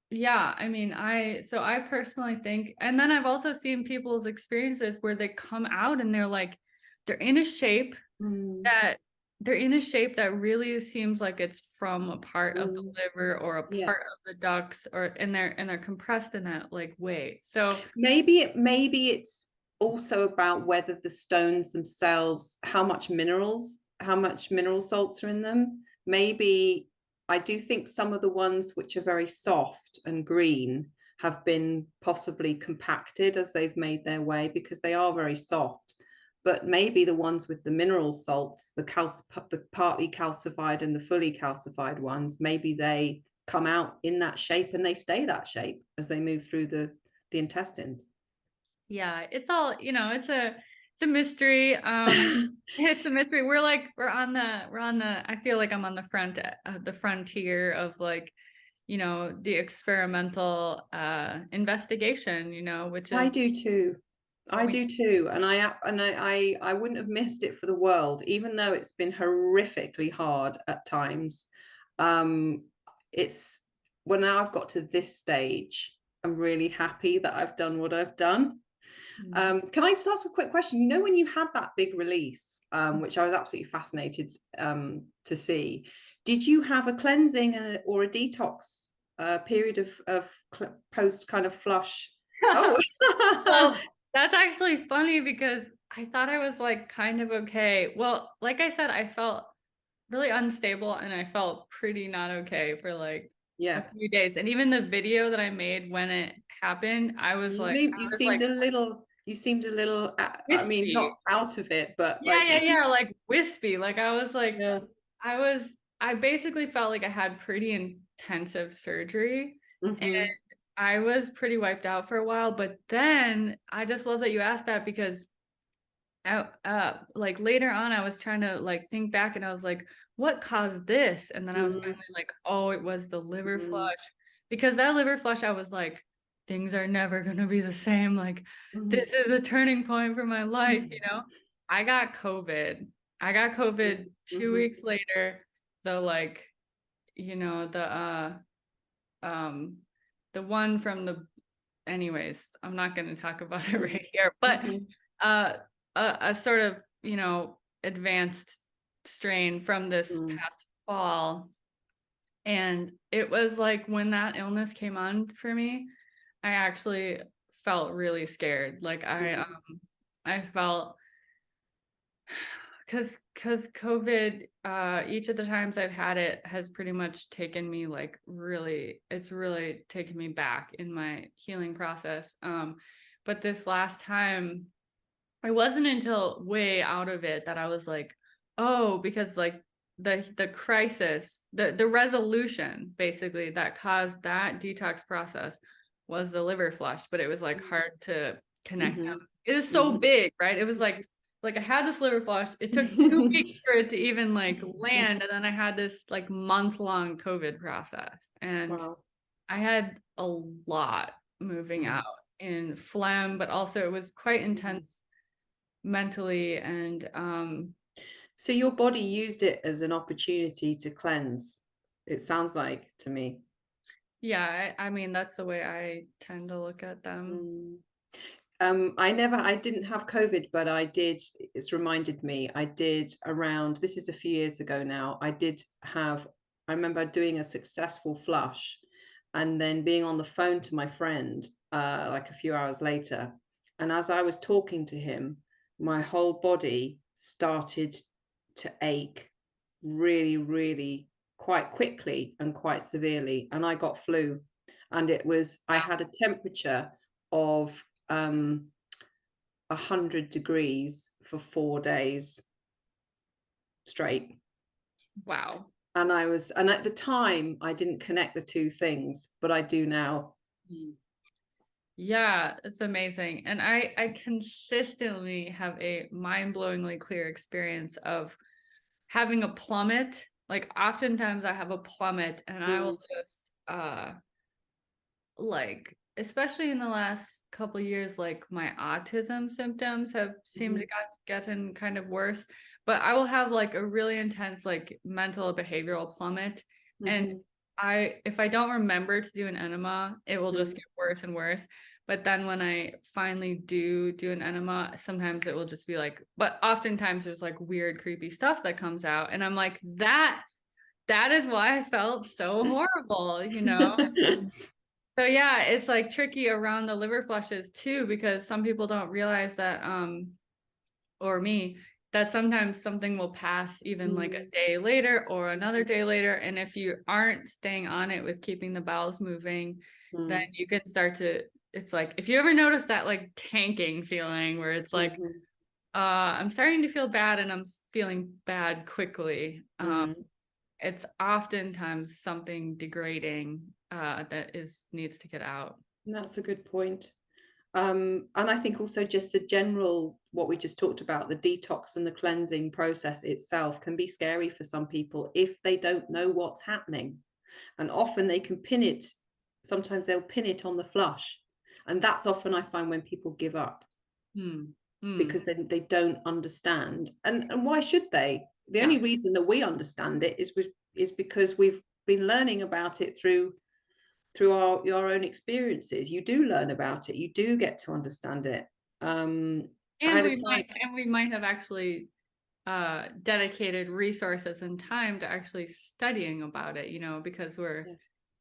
yeah, I mean, I personally think, and then I've also seen people's experiences where they come out and they're like, they're in a shape that really seems like it's from a part of the liver or a part of the ducts, and they're compressed in that like way. So maybe it's also about whether the stones themselves, how much mineral salts are in them. Maybe I do think some of the ones which are very soft and green have been possibly compacted as they've made their way, because they are very soft. But maybe the ones with the mineral salts, the partly calcified and the fully calcified ones, maybe they come out in that shape and they stay that shape as they move through the intestines. Yeah, it's all, it's a mystery. It's a mystery. We're on the, I feel like I'm on the frontier of like, the experimental investigation, which is, I do too. I do too, and I wouldn't have missed it for the world, even though it's been horrifically hard at times. It's when now I've got to this stage, I'm really happy that I've done what I've done. Can I just ask a quick question? When you had that big release, which I was absolutely fascinated to see, did you have a cleansing or a detox period of post kind of flush? Oh, well, that's actually funny because I thought I was like kind of okay. Well, like I said, I felt really unstable and I felt pretty not okay for like a few days. And even the video that I made when it happened, I was like, you seemed a little, I mean, wispy. not out of it, but Yeah, like wispy. Like I was like, yeah. I basically felt like I had pretty intensive surgery. And Mhm. I was pretty wiped out for a while, but then I just love that you asked that, because like later on I was trying to like think back, and I was like, what caused this? And then I was Mhm. finally like, oh, it was the liver Mhm. flush. Because that liver flush, I was like, things are never going to be the same. Like, Mhm. this is a turning point for my life, you know? I got COVID. I got COVID 2 weeks Mhm. later. The like, you know, um the one from the, anyways, I'm not going to talk about it right here, but Mhm. uh a sort of, you know, advanced strain from this Mhm. past fall. And it was like when that illness came on for me, I actually felt really scared. Like Mhm. I felt, because COVID, each of the times I've had it has pretty much taken me like really, it's really taken me back in my healing process. But this last time, it wasn't until way out of it that I was like, oh, because like the crisis, the resolution basically that caused that detox process was the liver flush, but it was like hard to connect them. Mhm. It is so Mhm. big, right? It was like I had this liver flush. It took 2 weeks for it to even like land, and then I had this like month-long COVID process, and Wow. I had a lot moving Mhm. out in phlegm, but also it was quite Mhm. intense mentally. And So your body used it as an opportunity to cleanse. It sounds like to me. yeah, I mean, that's the way I tend to look at them. Mm. I didn't have COVID, but I did, it's reminded me, I did around, this is a few years ago now, I remember doing a successful flush and then being on the phone to my friend like a few hours later. And as I was talking to him, my whole body started to ache really, really quite quickly and quite severely. And I got flu. And I had a temperature of 100 degrees for 4 days straight. Wow. And at the time, I didn't connect the two things, but I do now. Yeah, it's amazing. And I consistently have a mind-blowingly clear experience of having a plummet. Like oftentimes I have a plummet, and I will Mm, just like, especially in the last couple years, like my autism symptoms have seemed to mhm, gotten kind of worse. But I will have like a really intense like mental behavioral plummet. And mhm, if I don't remember to do an enema, it will just mm, get worse and worse. But then when I finally do an enema, sometimes it will just be like, but oftentimes there's like weird, creepy stuff that comes out. And I'm like, that is why I felt so horrible, you know? So yeah, it's like tricky around the liver flushes too, because some people don't realize that, or me, that sometimes something will pass even like a mm, day later or another day later. And if you aren't staying on it with keeping the bowels moving, then mm, you can start to, it's like, if you ever notice that like tanking feeling where it's like, mhm, I'm starting to feel bad and I'm feeling bad quickly. mm. It's oftentimes something degrading that needs to get out. And that's a good point. And I think also just the general, what we just talked about, the detox and the cleansing process itself can be scary for some people if they don't know what's happening. And often they can pin it, sometimes they'll pin it on the flush. And that's often I find when people give up Hmm. Hmm. because then they don't understand. And why should they? The Yeah. only reason that we understand it is because we've been learning about it through our own experiences. You do learn about it, you do get to understand it. I And had a client. we might have actually dedicated resources and time to actually studying about it, you know, because Yeah,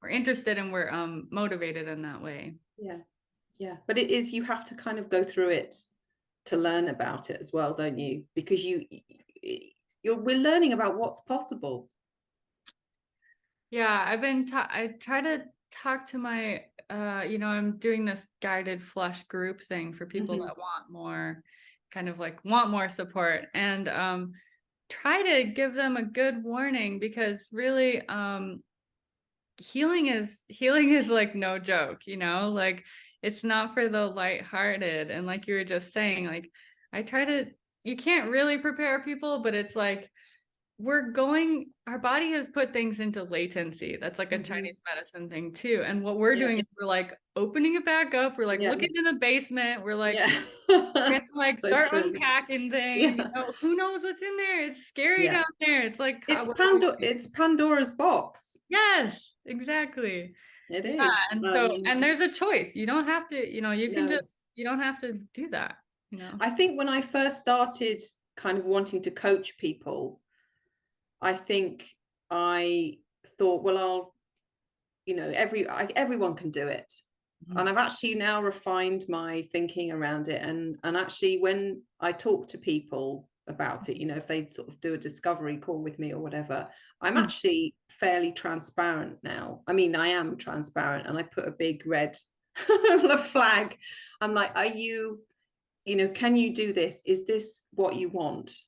we're interested and we're motivated in that way. yeah, yeah, but it is, you have to kind of go through it to learn about it as well, don't you? Because we're learning about what's possible. Yeah, I try to talk to my you know, I'm doing this guided flush group thing for people Mhm, that want more, kind of like want more support, and try to give them a good warning, because really healing is like no joke, you know, like it's not for the lighthearted. And like you were just saying, like you can't really prepare people, but it's like our body has put things into latency. That's like a Chinese medicine thing too. And what we're Yeah. doing is we're like opening it back up. We're like Yeah. looking in the basement. We're like, Yeah. we're gonna like So start true. unpacking things. You Yeah. know, who knows what's in there? It's scary Yeah. down there. It's like, It's Pandora's box. yes, exactly. It Yeah. is. And so, and there's a choice. You don't have to, you know, No. you don't have to do that, you know. I think when I first started kind of wanting to coach people, I think I thought, well, everyone can do it. And I've actually now refined my thinking around it. And actually, when I talk to people about it, if they sort of do a discovery call with me or whatever, I'm actually fairly transparent now. I mean, I am transparent, and I put a big red flag. I'm like, are you, can you do this? Is this what you want?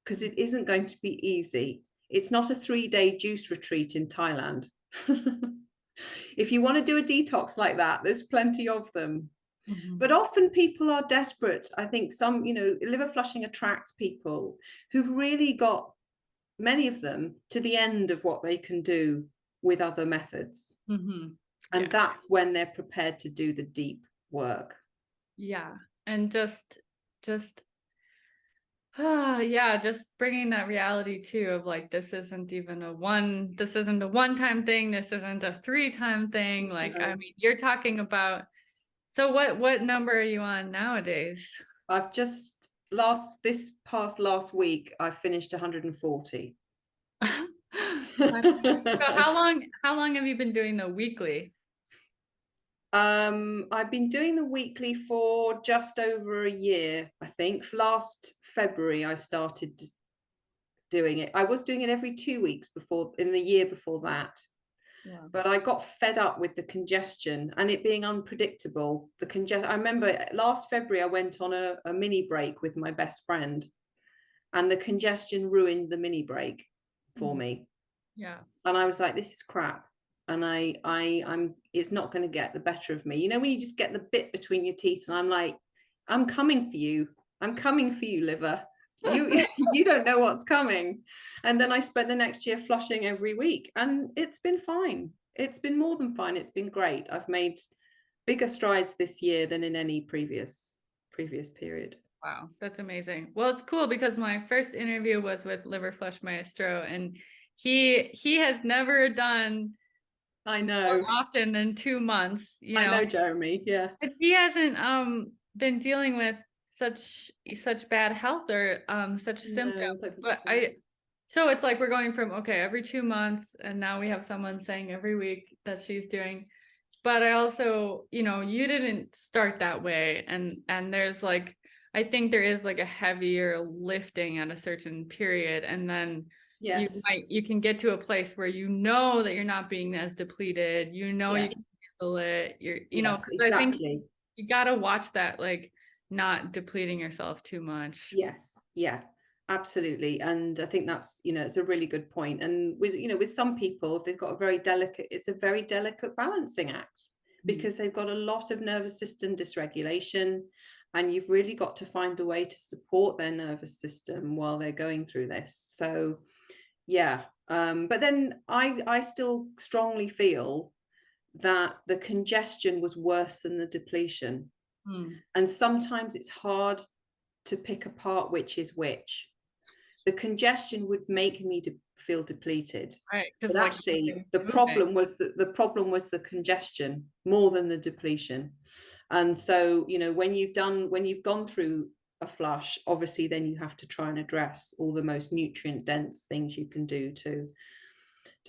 Because it isn't going to be easy. It's not a 3-day juice retreat in Thailand. If you want to do a detox like that, there's plenty of them. But often people are desperate. I think some, liver flushing attracts people who've really got, many of them, to the end of what they can do with other methods. And that's when they're prepared to do the deep work. Yeah. And just just bringing that reality too of like, this isn't a one-time thing. This isn't a 3-time thing. Like, I mean, you're talking about, so what number are you on nowadays? I've just this past last week, I finished 140. So how long have you been doing the weekly? I've been doing the weekly for just over a year, I think. Last February, I started doing it. I was doing it every 2 weeks in the year before that. Yeah. But I got fed up with the congestion and it being unpredictable. I remember last February, I went on a mini break with my best friend, and the congestion ruined the mini break for me. Yeah. And I was like, this is crap. And I'm it's not going to get the better of me. When you just get the bit between your teeth, and I'm like, I'm coming for you. I'm coming for you, liver. You don't know what's coming. And then I spent the next year flushing every week, and it's been fine. It's been more than fine. It's been great. I've made bigger strides this year than in any previous period. Wow, that's amazing. Well, it's cool because my first interview was with Liver Flush Maestro, and he has never done, I know, more often than 2 months. I know, Jeremy. Yeah, but he hasn't been dealing with such bad health or such symptoms. But so it's like we're going from every 2 months, and now we have someone saying every week that she's doing. But I also, you didn't start that way, and there's like, I think there is like a heavier lifting at a certain period, and then you can get to a place where that you're not being as depleted, you can handle it. Exactly. I think you got to watch that, like not depleting yourself too much. Yes. Yeah, absolutely. And I think that's, it's a really good point. And with some people, if they've got it's a very delicate balancing act, because they've got a lot of nervous system dysregulation, and you've really got to find a way to support their nervous system while they're going through this. So yeah. But then I still strongly feel that the congestion was worse than the depletion. And sometimes it's hard to pick apart which is which. The congestion would make me feel depleted, right? But actually, the problem was the congestion more than the depletion. And so, when you've gone through a flush, obviously, then you have to try and address all the most nutrient dense things you can do to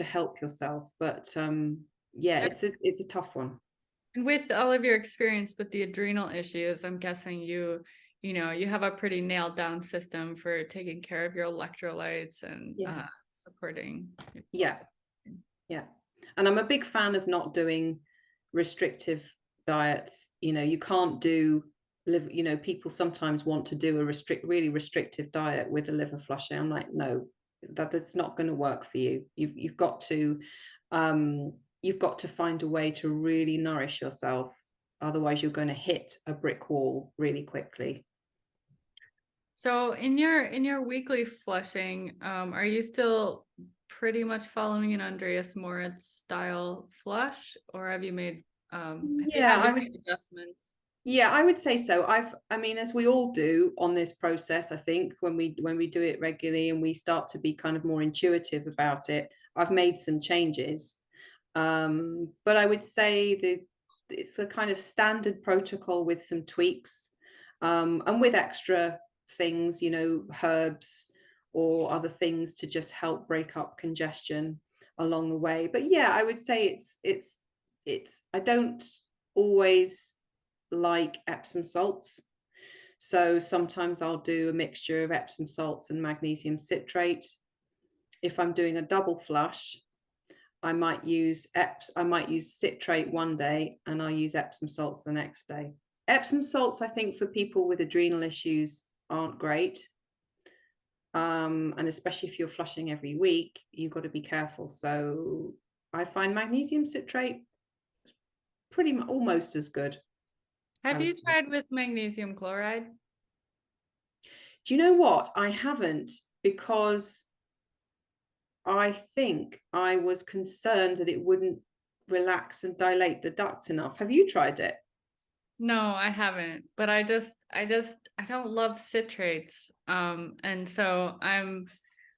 help yourself. But it's a tough one. And with all of your experience with the adrenal issues, I'm guessing you have a pretty nailed down system for taking care of your electrolytes and supporting. Yeah. And I'm a big fan of not doing restrictive diets. You can't do people sometimes want to do a really restrictive diet with a liver flushing. I'm like, no, that's not going to work for you. You've got to you've got to find a way to really nourish yourself. Otherwise, you're going to hit a brick wall really quickly. So in your weekly flushing, are you still pretty much following an Andreas Moritz style flush, or have you made have you Yeah, had to I make would. adjustments? Yeah, I would say so. I mean, as we all do on this process, I think when we do it regularly and we start to be kind of more intuitive about it, I've made some changes. But I would say it's a kind of standard protocol with some tweaks, and with extra things, you know, herbs or other things to just help break up congestion along the way. But yeah, I would say it's I don't always like Epsom salts. So sometimes I'll do a mixture of Epsom salts and magnesium citrate. If I'm doing a double flush, I might use citrate one day and I'll use Epsom salts the next day. Epsom salts, I think, for people with adrenal issues aren't great. And especially if you're flushing every week, you've got to be careful. So I find magnesium citrate pretty much almost as good. Have you tried with magnesium chloride? Do you know what? I haven't, because I think I was concerned that it wouldn't relax and dilate the ducts enough. Have you tried it? No, I haven't, but I don't love citrates. And so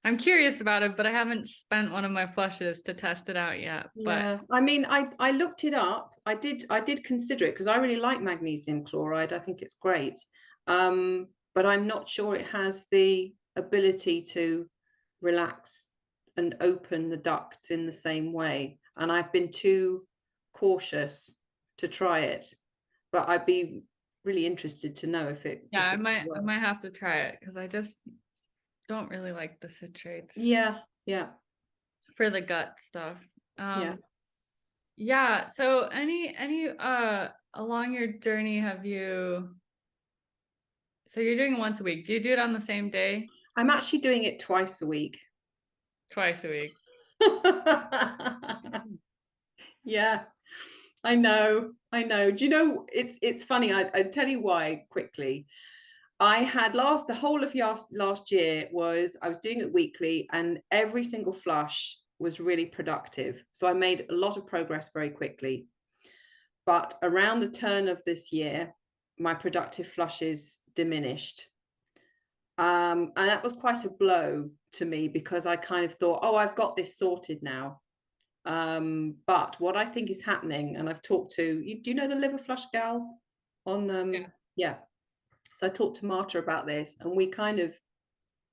I'm curious about it, but I haven't spent one of my flushes to test it out yet. But Yeah, I mean, I looked it up. I did consider it because I really like magnesium chloride. I think it's great. But I'm not sure it has the ability to relax and open the ducts in the same way. And I've been too cautious to try it. But I'd be really interested to know if it yeah, if it I works. might have to try it because I just don't really like the citrates Yeah, yeah, for the gut stuff. yeah. Yeah, so any along your journey have you so you're doing it once a week. Do you do it on the same day? I'm actually doing it twice a week. Twice a week. Yeah, I know. I know. Do you know, it's funny. I'd tell you why quickly. I had the whole of last year I was doing it weekly, and every single flush was really productive. So I made a lot of progress very quickly. But around the turn of this year, my productive flushes diminished. And that was quite a blow to me because I kind of thought, oh, I've got this sorted now. But what I think is happening, and I've talked to do you know the liver flush gal on Yeah. yeah. So I talked to Marta about this and we kind of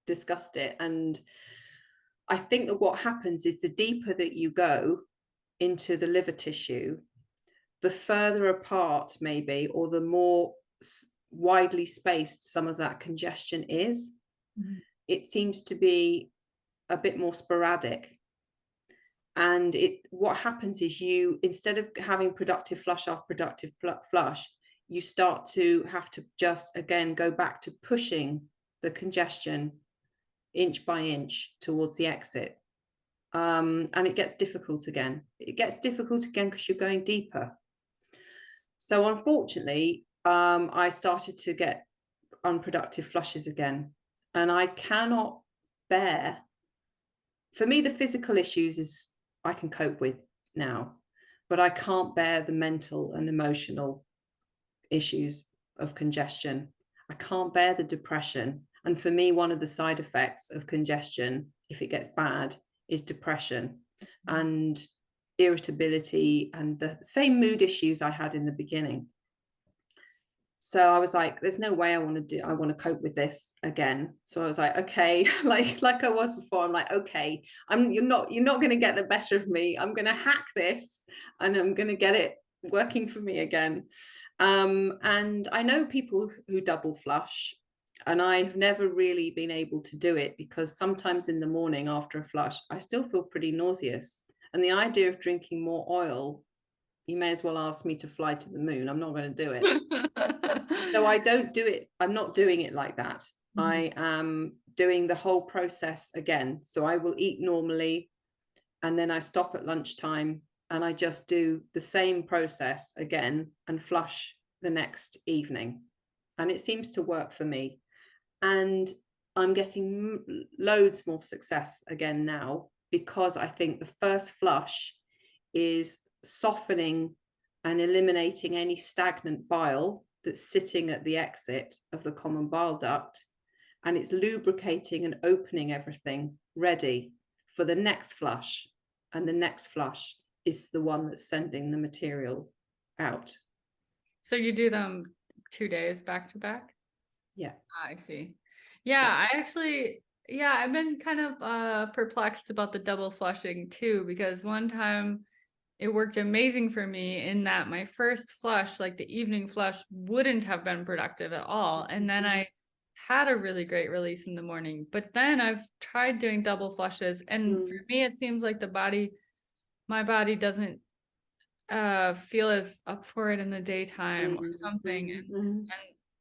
discussed it. And I think that what happens is the deeper that you go into the liver tissue, the further apart maybe, or the more widely spaced some of that congestion is. Mhm. It seems to be a bit more sporadic. And what happens is you, instead of having productive flush after productive flush, you start to have to just again go back to pushing the congestion inch by inch towards the exit. And it gets difficult again. It gets difficult again because you're going deeper. So unfortunately, I started to get unproductive flushes again. And I cannot bear, for me, the physical issues is I can cope with now, but I can't bear the mental and emotional issues of congestion. I can't bear the depression. And for me, one of the side effects of congestion, if it gets bad, is depression and irritability and the same mood issues I had in the beginning. So I was like, there's no way I want to cope with this again. So I was like, okay, like I was before, I'm like, okay, you're not going to get the better of me. I'm going to hack this and I'm going to get it working for me again. And I know people who double flush, and I've never really been able to do it because sometimes in the morning after a flush, I still feel pretty nauseous. And the idea of drinking more oil, you may as well ask me to fly to the moon. I'm not going to do it. So I don't do it. I'm not doing it like that. I am doing the whole process again. So I will eat normally, and then I stop at lunchtime and I just do the same process again and flush the next evening. And it seems to work for me. And I'm getting loads more success again now, because I think the first flush is softening and eliminating any stagnant bile that's sitting at the exit of the common bile duct, and it's lubricating and opening everything ready for the next flush. And the next flush is the one that's sending the material out. So you do them 2 days back to back? Yeah. I see. Yeah, I actually, yeah, I've been kind of perplexed about the double flushing too, because one time it worked amazing for me in that my first flush, like the evening flush, wouldn't have been productive at all. And then I had a really great release in the morning. But then I've tried doing double flushes, and for me, it seems like my body doesn't feel as up for it in the daytime or something. And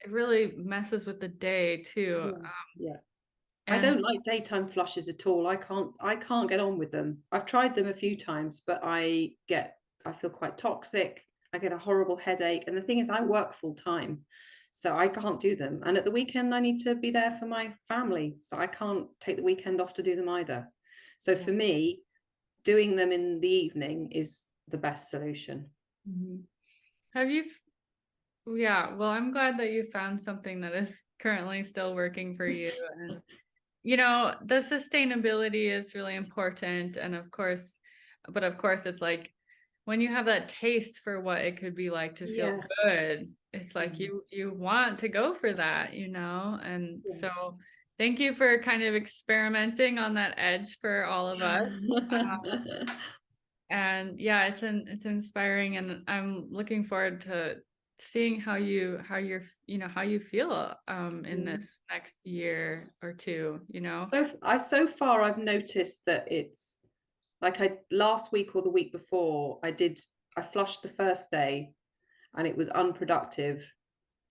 it really messes with the day too. Yeah. I And don't like daytime flushes at all. I can't get on with them. I've tried them a few times, but I feel quite toxic. I get a horrible headache. And the thing is, I work full time, so I can't do them. And at the weekend, I need to be there for my family, so I can't take the weekend off to do them either. So for me, doing them in the evening is the best solution. have you, yeah, well, I'm glad that you found something that is currently still working for you. And the sustainability is really important. And of course it's like when you have that taste for what it could be like to feel good, it's like you want to go for that, and so thank you for kind of experimenting on that edge for all of us. And yeah, it's inspiring, and I'm looking forward to seeing how you feel in this next year or two. So far I've noticed that it's like last week or the week before I flushed the first day and it was unproductive,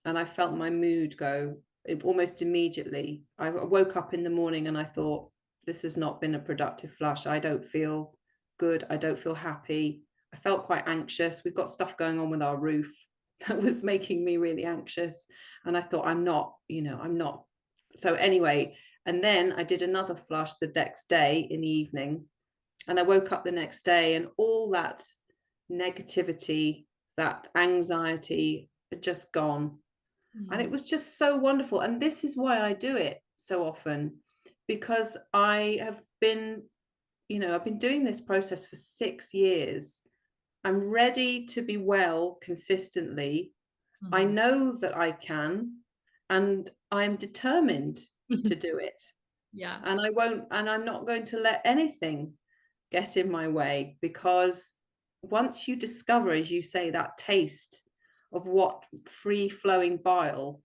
and I felt my mood go almost immediately. I woke up in the morning and I thought, this has not been a productive flush. I don't feel good. I don't feel happy. I felt quite anxious. We've got stuff going on with our roof that was making me really anxious. And I thought, I'm not. So anyway, and then I did another flush the next day in the evening. And I woke up the next day and all that negativity, that anxiety had just gone. And it was just so wonderful. And this is why I do it so often, because I've been doing this process for 6 years. I'm ready to be well consistently. I know that I can, and I'm determined to do it. Yeah. And I'm not going to let anything get in my way, because once you discover, as you say, that taste of what free flowing bile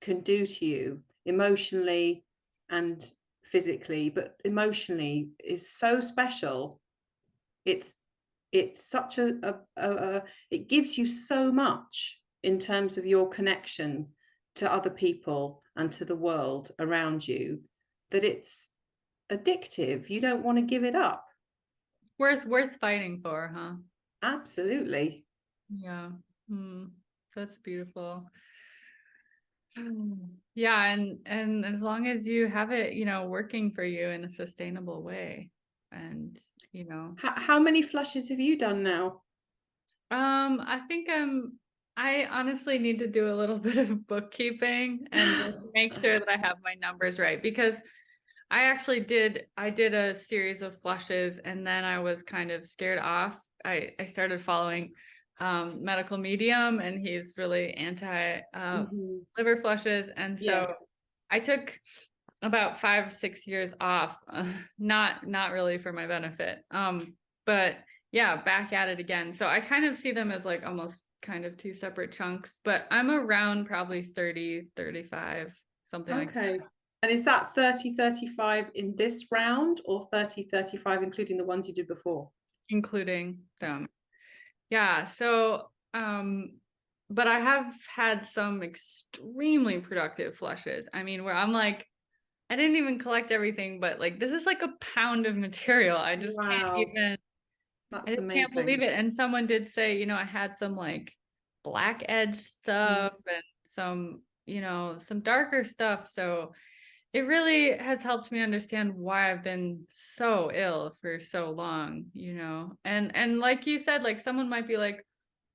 can do to you emotionally and physically, but emotionally is so special. It's such it gives you so much in terms of your connection to other people and to the world around you, that it's addictive. You don't want to give it up. Worth fighting for, huh? Absolutely. Yeah. That's beautiful. Yeah, and as long as you have it, working for you in a sustainable way, and How many flushes have you done now? I think I honestly need to do a little bit of bookkeeping and just make sure that I have my numbers right, because I did a series of flushes and then I was kind of scared off. I started following medical medium, and he's really anti liver flushes, and so I took about 5-6 years off, not really for my benefit, but yeah, back at it again. So I kind of see them as like almost kind of two separate chunks, but I'm around probably 30, 35, something like that. Okay. And is that 30, 35 in this round, or 30, 35 including the ones you did before? Including them. Yeah. So, but I have had some extremely productive flushes. I mean, where I'm like, I didn't even collect everything, but like, this is like a pound of material. I just can't even I That's just can't believe amazing. it. And someone did say, I had some like black edge Mm. stuff and some, some darker stuff. So it really has helped me understand why I've been so ill for so long. And like you said, like someone might be like,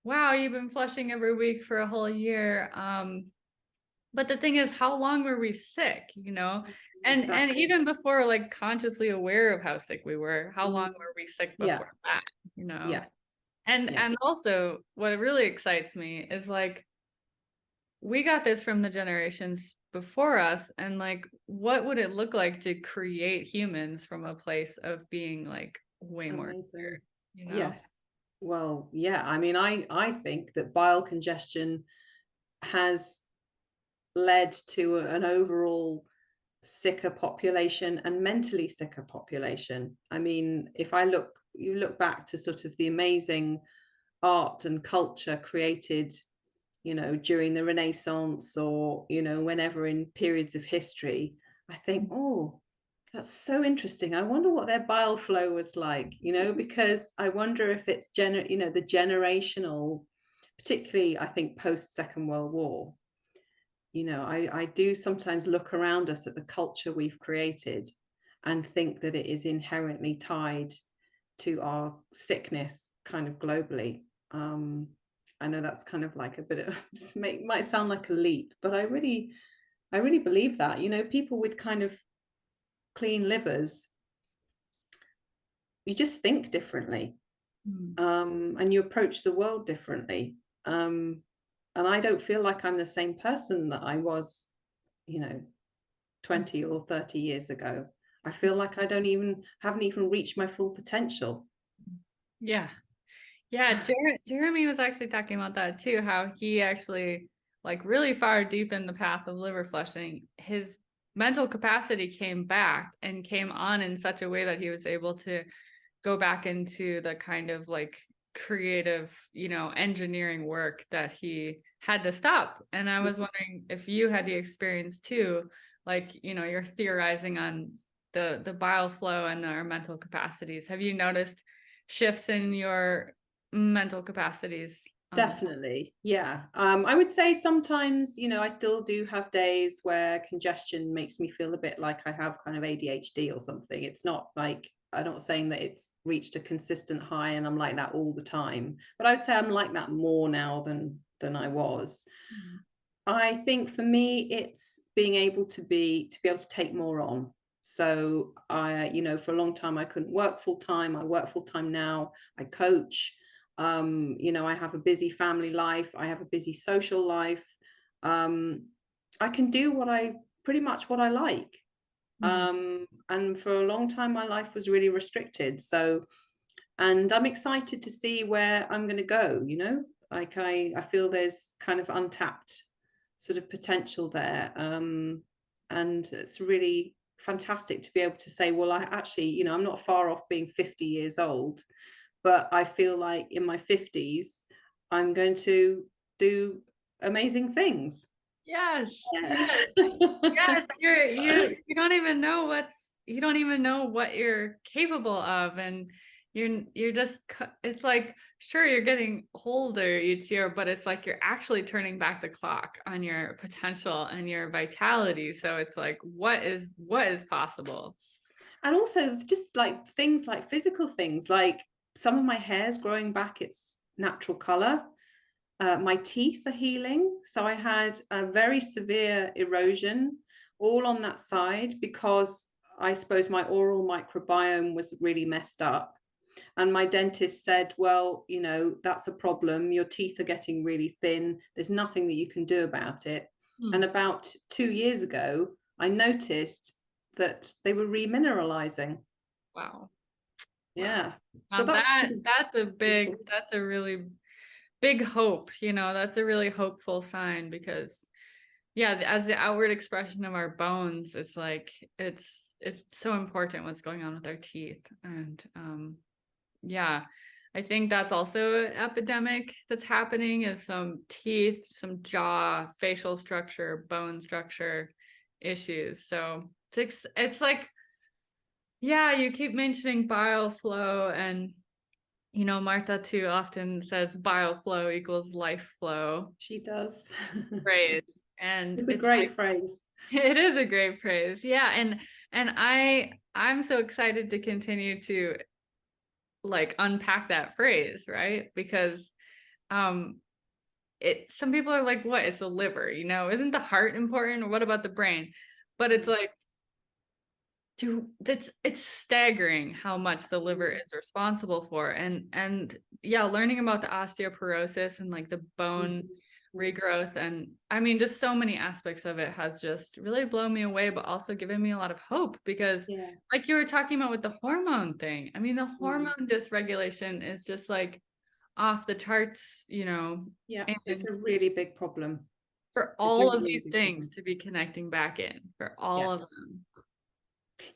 wow, you've been flushing every week for a whole year. But the thing is, how long were we sick? And Exactly. even before like consciously aware of how sick we were, how Mm. long were we sick Yeah, before that? You know? yeah, And yeah. and also what really excites me is like we got this from the generations before us, and like what would it look like to create humans from a place of being like way more Amazing. clear? Yes. Well, yeah. I mean, I think that bile congestion has led to an overall sicker population and mentally sicker population. I mean, if you look back to sort of the amazing art and culture created, during the Renaissance or, whenever in periods of history, I think, oh, that's so interesting. I wonder what their bile flow was like, because I wonder if it's the generational, particularly I think post Second World War. I do sometimes look around us at the culture we've created and think that it is inherently tied to our sickness kind of globally. I know that's kind of like a bit of might sound like a leap, but I really believe that. People with kind of clean livers, you just think differently, Mm. and you approach the world differently. And I don't feel like I'm the same person that I was, you know, 20 or 30 years ago. I feel like I haven't even reached my full potential. Yeah. Yeah, Jeremy was actually talking about that too, how he actually, like really far deep in the path of liver flushing, his mental capacity came back and came on in such a way that he was able to go back into the kind of like creative, engineering work that he had to stop. And I was wondering if you had the experience too, like, you're theorizing on the bile flow and our mental capacities. Have you noticed shifts in your mental capacities? Definitely. Yeah. I would say sometimes, I still do have days where congestion makes me feel a bit like I have kind of ADHD or something. It's not like, I'm not saying that it's reached a consistent high and I'm like that all the time, but I would say I'm like that more now than I was. I think for me, it's being able to be able to take more on. So for a long time, I couldn't work full time. I work full time now. I coach. I have a busy family life. I have a busy social life. Um, I can do pretty much what I like. Mm-hmm. And for a long time, my life was really restricted. And I'm excited to see where I'm going to go, like I feel there's kind of untapped sort of potential there. And it's really fantastic to be able to say, well, I actually, I'm not far off being 50 years old, but I feel like in my 50s, I'm going to do amazing things. Yes, Yeah. yes, yes. You don't even know you don't even know what you're capable of, and you're just it's like sure you're getting older each year, but it's like you're actually turning back the clock on your potential and your vitality. So it's like what is possible? And also just like things like physical things, like some of my hair's growing back its natural color. My teeth are healing. So I had a very severe erosion all on that side because I suppose my oral microbiome was really messed up. And my dentist said, well, that's a problem. Your teeth are getting really thin. There's nothing that you can do about it. And about 2 years ago, I noticed that they were remineralizing. Wow. Wow. Yeah. So Now that's a cool. that's a really big hope, that's a really hopeful sign because yeah, as the outward expression of our bones, it's like it's so important what's going on with our teeth. And yeah, I think that's also an epidemic that's happening is some teeth, some jaw, facial structure, bone structure issues. So it's like, yeah, you keep mentioning bile flow, and you know, Martha too often says bile flow equals life flow She does. phrase. And It's a it's great like, phrase. it is a great phrase. Yeah. And I'm so excited to continue to like unpack that phrase, right? Because um some people are like, what? It's the liver, you know, isn't the heart important? Or what about the brain? But it's like, it's staggering how much the liver is responsible for. And yeah, learning about the osteoporosis and like the bone regrowth, and I mean just so many aspects of it has just really blown me away, but also given me a lot of hope, because Yeah. like you were talking about with the hormone thing, I mean the Mm. hormone dysregulation is just like off the charts, you know. Yeah, it's And a really big problem. for It's a all really, of really these big things problem. to be connecting back in, for Yeah. all of them.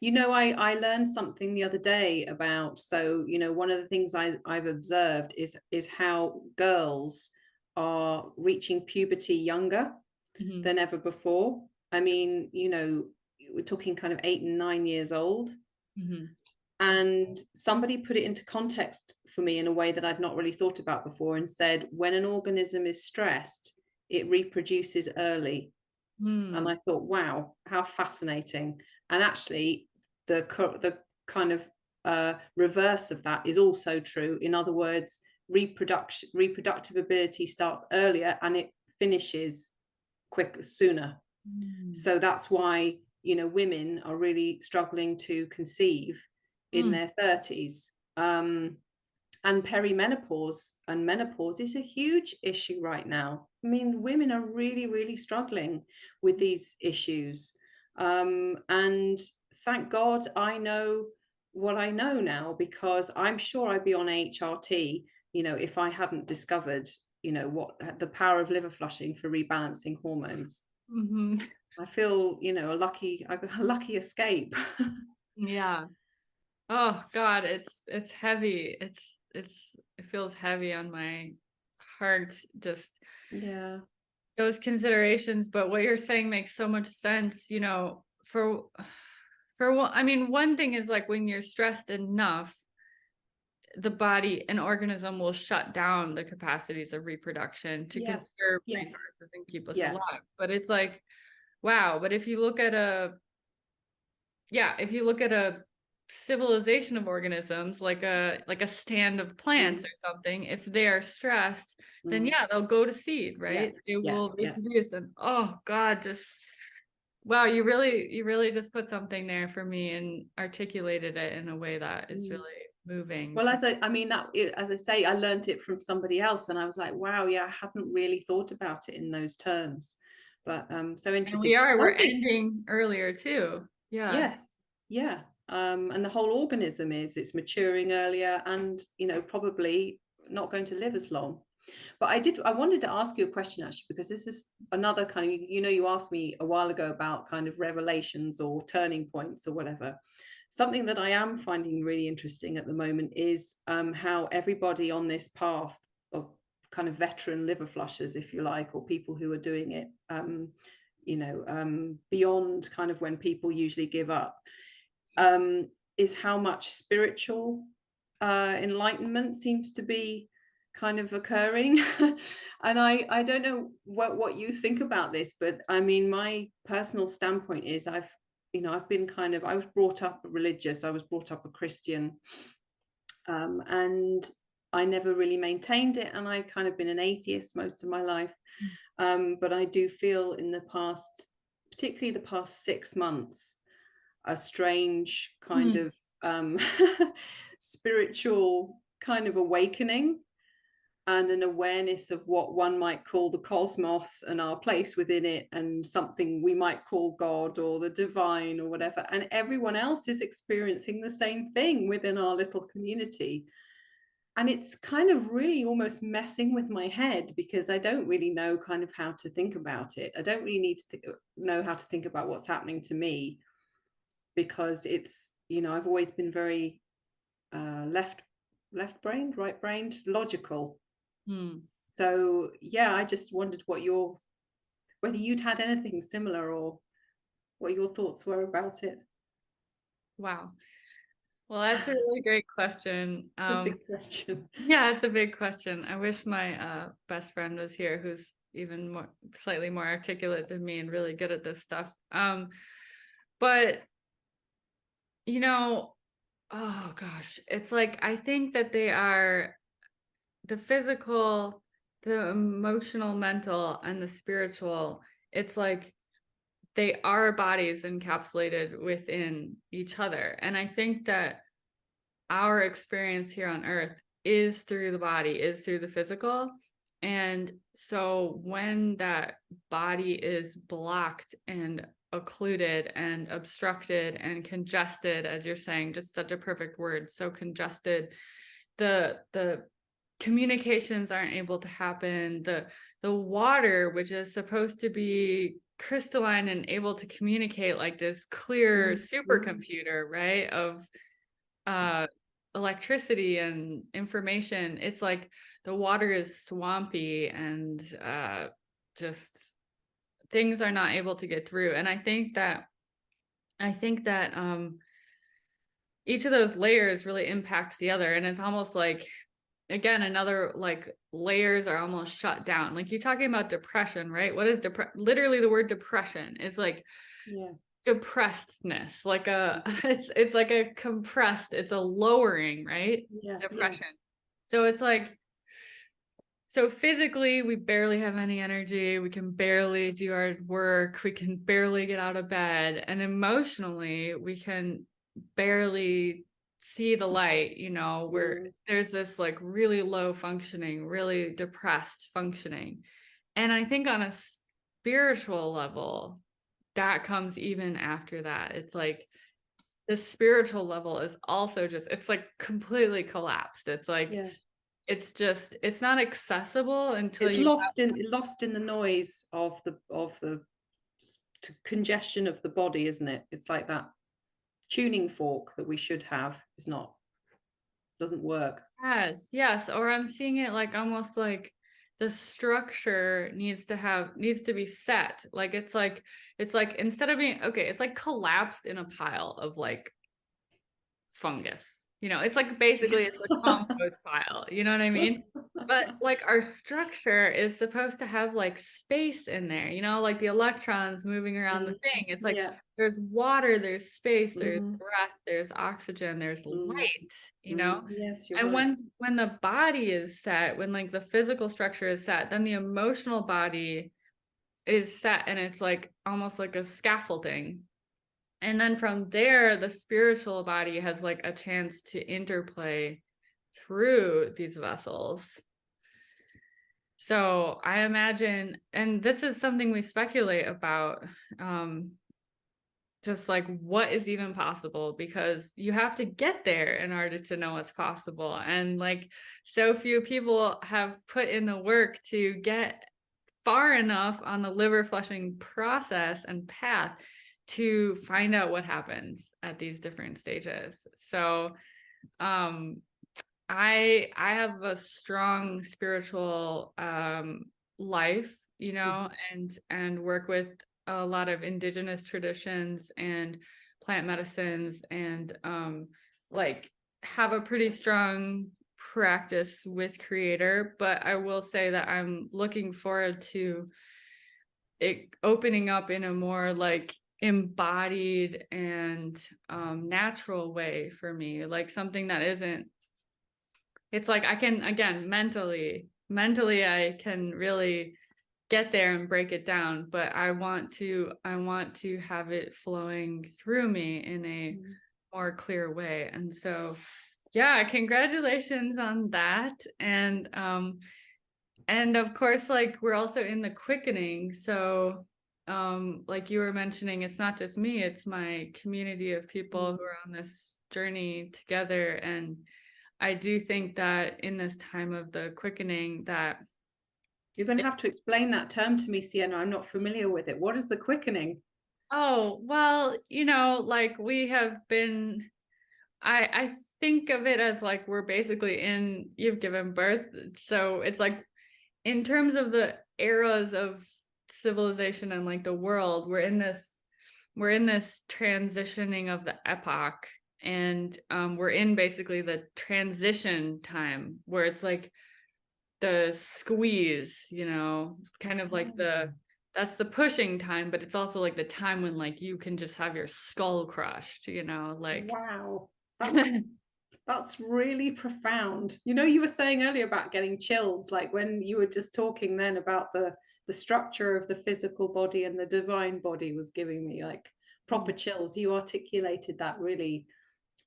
You know, I learned something the other day about, so, you know, one of the things I've observed is how girls are reaching puberty younger Mhm. than ever before. I mean, you know, we're talking kind of 8 and 9 years old. Mhm. And somebody put it into context for me in a way that I'd not really thought about before, and said, when an organism is stressed, it reproduces early. And Mm. I thought, wow, how fascinating. And actually, the kind of reverse of that is also true. In other words, reproductive ability starts earlier and it finishes sooner. Mm. So that's why, you know, women are really struggling to conceive in Mm. their 30s. And perimenopause and menopause is a huge issue right now. I mean, women are really, really struggling with these issues. And thank God I know what I know now, because I'm sure I'd be on HRT, you know, if I hadn't discovered, you know, what the power of liver flushing for rebalancing hormones. Mhm. I feel, you know, a lucky escape. Yeah. Oh God, it's heavy. It feels heavy on my heart, just Yeah. those considerations. But what you're saying makes so much sense, you know, for what I mean, one thing is like when you're stressed enough, the body and organism will shut down the capacities of reproduction to Yeah. conserve Yes. resources and keep us Yeah. alive. But it's like, wow, but if you look at if you look at a civilization of organisms, like a stand of plants Mm, or something, if they are stressed, then mm. yeah, they'll go to seed, Yeah. right? They Yeah. will Yeah. reproduce. And oh God, just wow, you really just put something there for me and articulated it in a way that is Mm. really moving Well, to. I mean, as I say, I learned it from somebody else, and I was like, wow, yeah, I hadn't really thought about it in those terms. But so And interesting. we're One thing, ending earlier too. Yeah. yes, yeah. And the whole organism it's maturing earlier, and, you know, probably not going to live as long. But I wanted to ask you a question, actually, because this is another kind of, you know, you asked me a while ago about kind of revelations or turning points or whatever. Something that I am finding really interesting at the moment is how everybody on this path of kind of veteran liver flushers, if you like, or people who are doing it, you know, beyond kind of when people usually give up, is how much spiritual enlightenment seems to be kind of occurring. And I don't know what you think about this, but I mean, my personal standpoint is I've been kind of, I was brought up religious, I was brought up a Christian, and I never really maintained it, and I kind of been an atheist most of my life. But I do feel in the past, particularly the past 6 months, a strange kind Mm. of spiritual kind of awakening, and an awareness of what one might call the cosmos and our place within it, and something we might call God or the divine or whatever. And everyone else is experiencing the same thing within our little community. And it's kind of really almost messing with my head, because I don't really know kind of how to think about it. I don't really need to know how to think about what's happening to me, because it's, you know, I've always been very left brained, right brained, logical. Mm. So yeah, I just wondered whether you'd had anything similar, or what your thoughts were about it. Wow. Well, that's a really great question. It's a big question. Yeah, it's a big question. I wish my best friend was here, who's even more slightly more articulate than me and really good at this stuff. But you know, oh gosh, it's like I think that they are the physical, the emotional, mental, and the spiritual. It's like they are bodies encapsulated within each other. And I think that our experience here on earth is through the body, is through the physical. And so when that body is blocked and occluded and obstructed and congested, as you're saying, just such a perfect word, so congested, the communications aren't able to happen. The water, which is supposed to be crystalline and able to communicate like this clear supercomputer, right, of electricity and information, it's like the water is swampy and just things are not able to get through. And I think that each of those layers really impacts the other, and it's almost like, again, another like layers are almost shut down. Like you're talking about depression, right? What is literally the word depression is like depressedness, like a it's like a compressed, it's a lowering, right? Depression. So it's like, so physically we barely have any energy, we can barely do our work, we can barely get out of bed, and emotionally we can barely see the light, where there's this like really low functioning, really depressed functioning. And I think on a spiritual level, that comes even after that. It's like the spiritual level is also just, it's like completely collapsed. It's like, it's not accessible until it's you lost in the noise of the congestion of the body, isn't it? It's like that tuning fork that we should have doesn't work. Yes. Or I'm seeing it like almost like the structure needs to be set. Like it's like instead of being okay, it's like collapsed in a pile of like fungus. It's like basically it's a compost pile. You know what I mean? But like our structure is supposed to have like space in there, like the electrons moving around the thing. It's like there's water, there's space, there's breath, there's oxygen, there's light, Yes, you're and right. when the body is set, when like the physical structure is set, then the emotional body is set, and it's like almost like a scaffolding. And then from there, the spiritual body has like a chance to interplay through these vessels. So I imagine, and this is something we speculate about, just like what is even possible, because you have to get there in order to know what's possible. And like so few people have put in the work to get far enough on the liver flushing process and path to find out what happens at these different stages. So I have a strong spiritual life, and work with a lot of indigenous traditions and plant medicines, and like have a pretty strong practice with creator. But I will say that I'm looking forward to it opening up in a more like embodied and natural way for me, like something that isn't, it's like I can, again, mentally I can really get there and break it down, but I want to have it flowing through me in a more clear way. And so yeah, congratulations on that. And of course, like we're also in the quickening. So like you were mentioning, it's not just me, it's my community of people who are on this journey together. And I do think that in this time of the quickening, that you're going to have to explain that term to me, Siena. I'm not familiar with it. What is the quickening? Oh, well, like we have been, I think of it as like we're basically you've given birth. So it's like in terms of the eras of civilization and like the world, we're in this transitioning of the epoch. And we're in basically the transition time where it's like the squeeze, you know, kind of like that's the pushing time, but it's also like the time when like you can just have your skull crushed, you know, like Wow, that's really profound. You know, you were saying earlier about getting chills, like when you were just talking then about the structure of the physical body and the divine body was giving me like proper chills. You articulated that really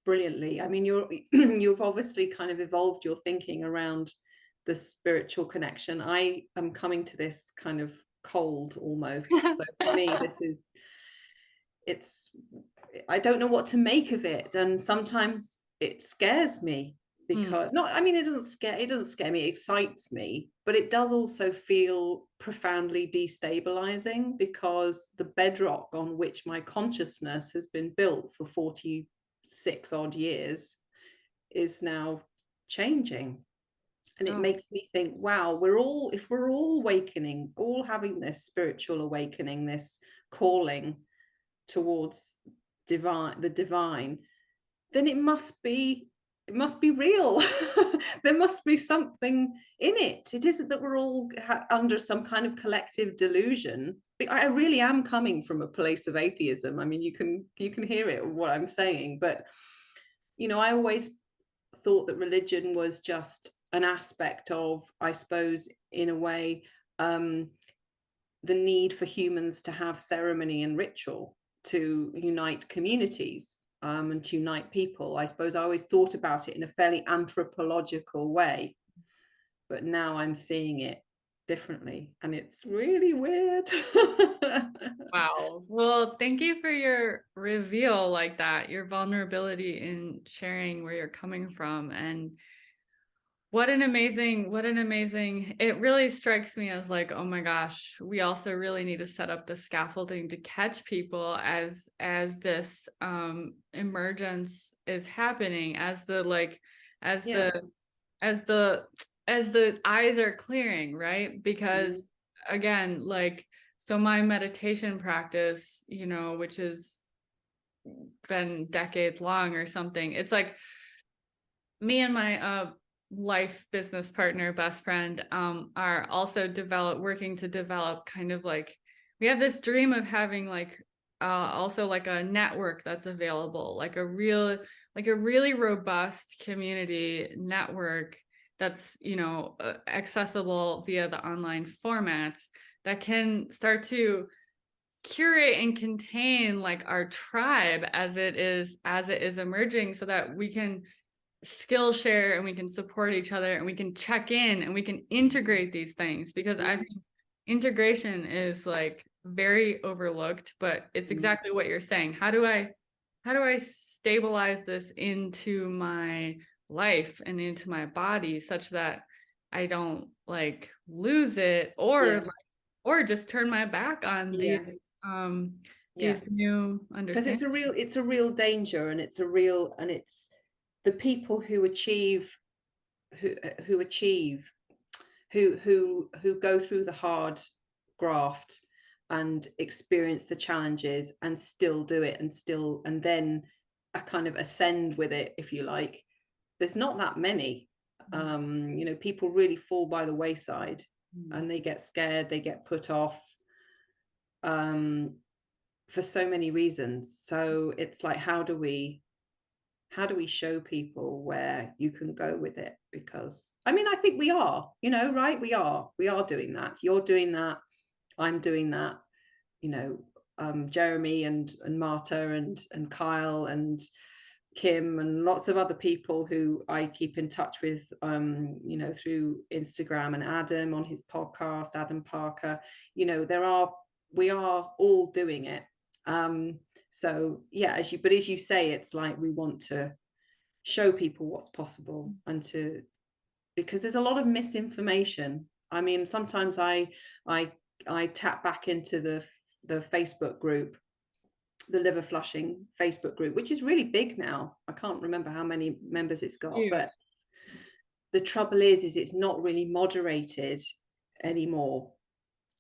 brilliantly. I mean, you've obviously kind of evolved your thinking around the spiritual connection. I am coming to this kind of cold almost. So for me, I don't know what to make of it. And sometimes it scares me because it doesn't scare me, it excites me, but it does also feel profoundly destabilizing because the bedrock on which my consciousness has been built for 46 odd years is now changing. And it makes me think, wow, if we're all awakening, all having this spiritual awakening, this calling towards the divine, then it must be real. There must be something in it. It isn't that we're all under some kind of collective delusion. I really am coming from a place of atheism. I mean, you can hear it, what I'm saying, but you know, I always thought that religion was just an aspect of, I suppose, in a way, the need for humans to have ceremony and ritual to unite communities, and to unite people. I suppose I always thought about it in a fairly anthropological way, but now I'm seeing it differently and it's really weird. Wow. Well, thank you for your reveal like that, your vulnerability in sharing where you're coming from. And what an amazing, it really strikes me as like, oh my gosh, we also really need to set up the scaffolding to catch people as this emergence is happening, as the eyes are clearing, right? Because again, like, so my meditation practice, you know, which has been decades long or something, it's like me and my life business partner, best friend, are also working to develop kind of like, we have this dream of having like also like a network that's available, like a really robust community network that's, you know, accessible via the online formats that can start to curate and contain like our tribe as it is emerging, so that we can skill share and we can support each other and we can check in and we can integrate these things, because I think integration is like very overlooked, but it's exactly what you're saying. How do I stabilize this into my life and into my body such that I don't like lose it or just turn my back on these new understandings? Because it's a real danger, and it's the people who go through the hard graft and experience the challenges and still do it and then a kind of ascend with it, if you like. There's not that many. You know, people really fall by the wayside and they get scared, they get put off, for so many reasons. So it's like, how do we show people where you can go with it? Because I mean, I think we are, you know, right? We are doing that. You're doing that. I'm doing that. You know, Jeremy and Marta and Kyle and Kim and lots of other people who I keep in touch with, you know, through Instagram, and Adam on his podcast, Adam Parker. You know, we are all doing it. So yeah, as you say, it's like we want to show people what's possible, and because there's a lot of misinformation. I mean, sometimes I tap back into the Facebook group, the liver flushing Facebook group, which is really big now. I can't remember how many members it's got, but the trouble is it's not really moderated anymore.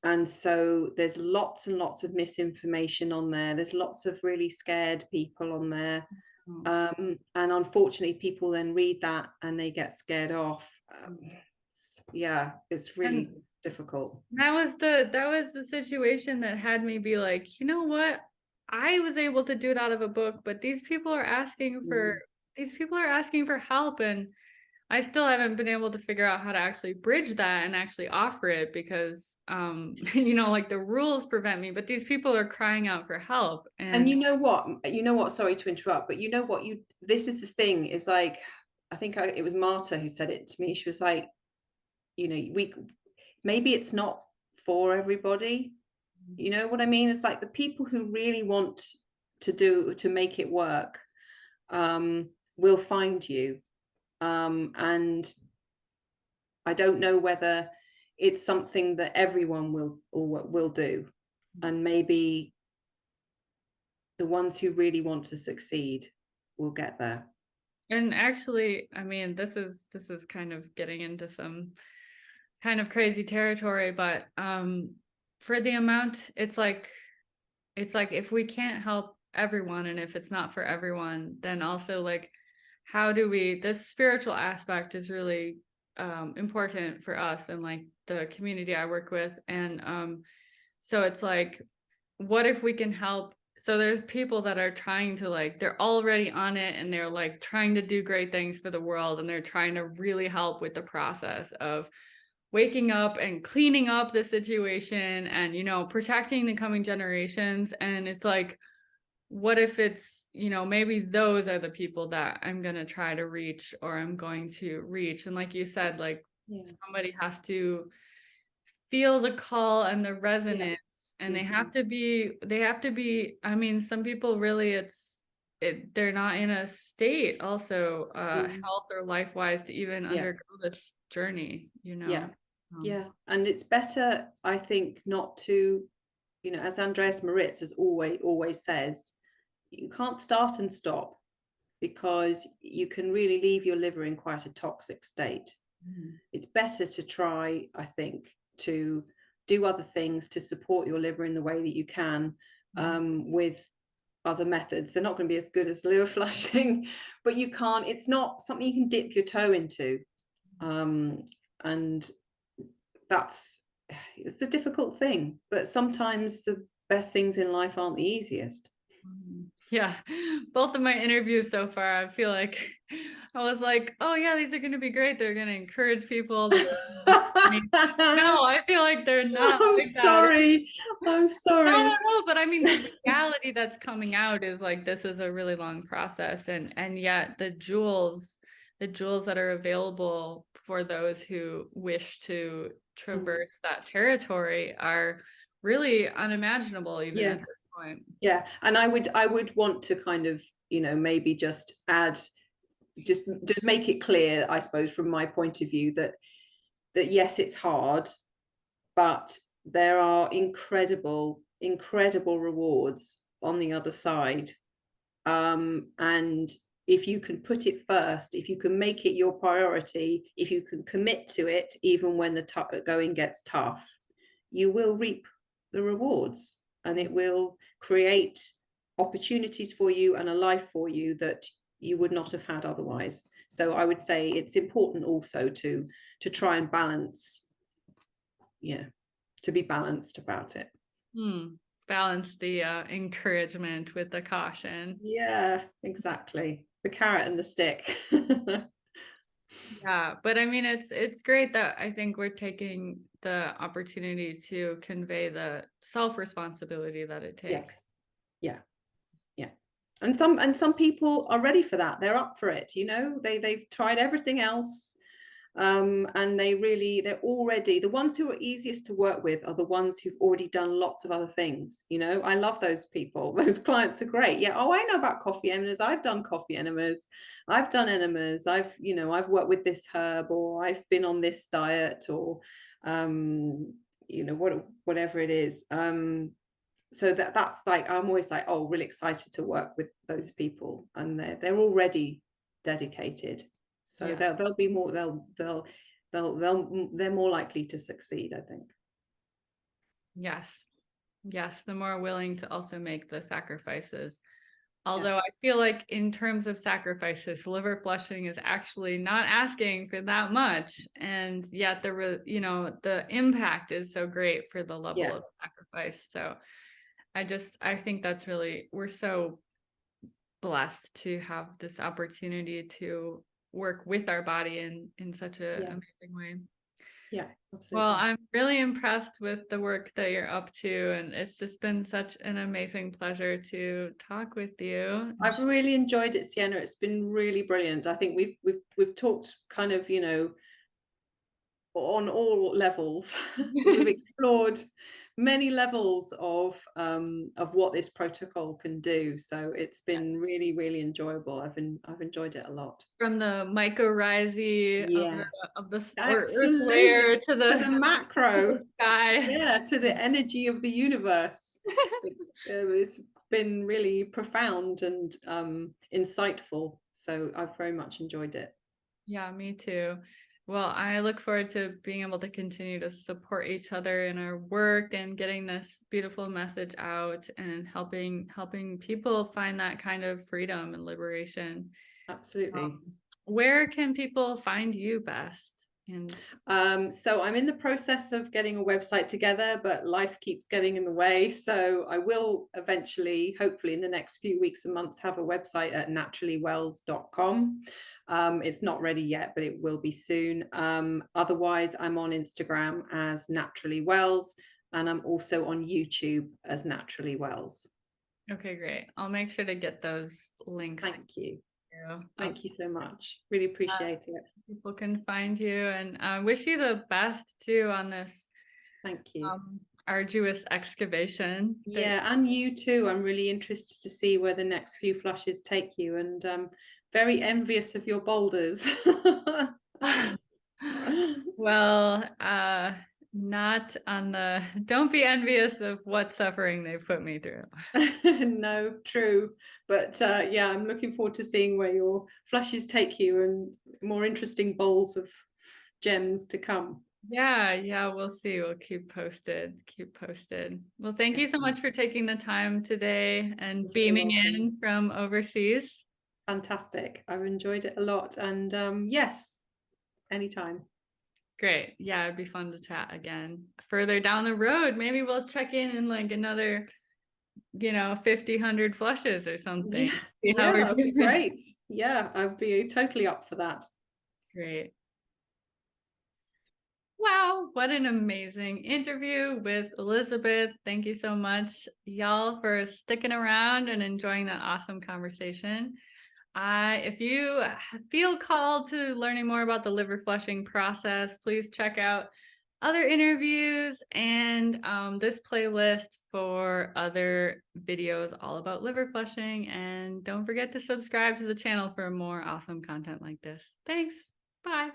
And so there's lots and lots of misinformation on there. There's lots of really scared people on there. And unfortunately people then read that and they get scared off. It's really difficult. That was the situation that had me be like, you know what? I was able to do it out of a book, but these people are asking for help, and I still haven't been able to figure out how to actually bridge that and actually offer it because like the rules prevent me, but these people are crying out for help. And you know what, sorry to interrupt, but this is the thing, is like, I think it was Marta who said it to me. She was like, maybe it's not for everybody. You know what I mean? It's like the people who really want to make it work will find you. And I don't know whether it's something that everyone will do. And maybe the ones who really want to succeed will get there. And actually, I mean, this is kind of getting into some kind of crazy territory, but for the amount, it's like if we can't help everyone, and if it's not for everyone, then also like, how do we, this spiritual aspect is really important for us and like the community I work with. And so it's like, what if we can help? So there's people that are trying to like, they're already on it and they're like trying to do great things for the world, and they're trying to really help with the process of waking up and cleaning up the situation and protecting the coming generations. And it's like, what if it's maybe those are the people that I'm going to try to reach, or I'm going to reach. And like you said, like somebody has to feel the call and the resonance, and they have to be, I mean, some people really they're not in a state also health or life wise to even undergo this journey. And it's better, I think, not to, as Andreas Moritz has always says, you can't start and stop, because you can really leave your liver in quite a toxic state. It's better to try, I think, to do other things to support your liver in the way that you can, with other methods. They're not going to be as good as liver flushing, but it's not something you can dip your toe into. And it's the difficult thing, but sometimes the best things in life aren't the easiest. Yeah, both of my interviews so far, I feel like I was like, oh yeah, these are going to be great. They're going to encourage people. No, I feel like they're not. I'm sorry. I'm sorry. No, but I mean, the reality that's coming out is like, this is a really long process, and yet the jewels that are available for those who wish to traverse that territory are really unimaginable even at this point. Yeah, and I would want to kind of maybe just to make it clear, I suppose, from my point of view, that yes, it's hard, but there are incredible rewards on the other side. And if you can put it first, if you can make it your priority, if you can commit to it even when the going gets tough, you will reap the rewards, and it will create opportunities for you and a life for you that you would not have had otherwise. So I would say it's important also to try and balance, to be balanced about it. Balance the encouragement with the caution. Yeah, exactly. The carrot and the stick. Yeah, but I mean, it's great that I think we're taking the opportunity to convey the self-responsibility that it takes. Yes. Yeah. And some people are ready for that. They're up for it. They've tried everything else. And they're already, the ones who are easiest to work with are the ones who've already done lots of other things. I love those people. Those clients are great. Yeah. Oh, I know about coffee enemas. I've done coffee enemas. I've done enemas. I've worked with this herb, or I've been on this diet, or whatever it is. So that's like, I'm always like, oh, really excited to work with those people, and they're already dedicated. So they'll be more, they're more likely to succeed, I think. Yes, the more willing to also make the sacrifices Although I feel like in terms of sacrifices, liver flushing is actually not asking for that much. And yet the impact is so great for the level Yeah. of sacrifice. So I think that's really, we're so blessed to have this opportunity to work with our body in such an amazing way. Yeah, Well, absolutely. I'm really impressed with the work that you're up to, and it's just been such an amazing pleasure to talk with you. I've really enjoyed it, Sienna. It's been really brilliant. I think we've talked kind of, you know, on all levels. We've explored many levels of what this protocol can do. So it's been really, really enjoyable. I've enjoyed it a lot. From the mycorrhizae Yes, of the earth layer absolutely. to To the macro, sky. yeah, to the energy of the universe. It's been really profound and insightful. So I've very much enjoyed it. Yeah, me too. Well, I look forward to being able to continue to support each other in our work and getting this beautiful message out and helping people find that kind of freedom and liberation. Absolutely. Where can people find you best? So I'm in the process of getting a website together, but life keeps getting in the way. So I will eventually, hopefully in the next few weeks and months, have a website at naturallywells.com. It's not ready yet, but it will be soon. Otherwise, I'm on Instagram as Naturally Wells, and I'm also on YouTube as Naturally Wells. Okay, great. I'll make sure to get those links. Thank you. Thank you so much. Really appreciate it. People can find you, and I wish you the best too on this. Thank you. Arduous excavation. Yeah, and you too. I'm really interested to see where the next few flushes take you, and very envious of your boulders. Well, not on the, don't be envious of what suffering they've put me through. No, true. But yeah, I'm looking forward to seeing where your flushes take you and more interesting bowls of gems to come. Yeah, we'll see. We'll keep posted. Well, thank you so much for taking the time today and beaming in from overseas. Fantastic. I've enjoyed it a lot. And yes, anytime. Great. Yeah, it'd be fun to chat again. Further down the road, maybe we'll check in like another, 50, 100 flushes or something. Yeah, that'd be great. Yeah, I'd be totally up for that. Great. Wow, what an amazing interview with Elizabeth. Thank you so much, y'all, for sticking around and enjoying that awesome conversation. If you feel called to learning more about the liver flushing process, please check out other interviews and this playlist for other videos all about liver flushing. And don't forget to subscribe to the channel for more awesome content like this. Thanks. Bye.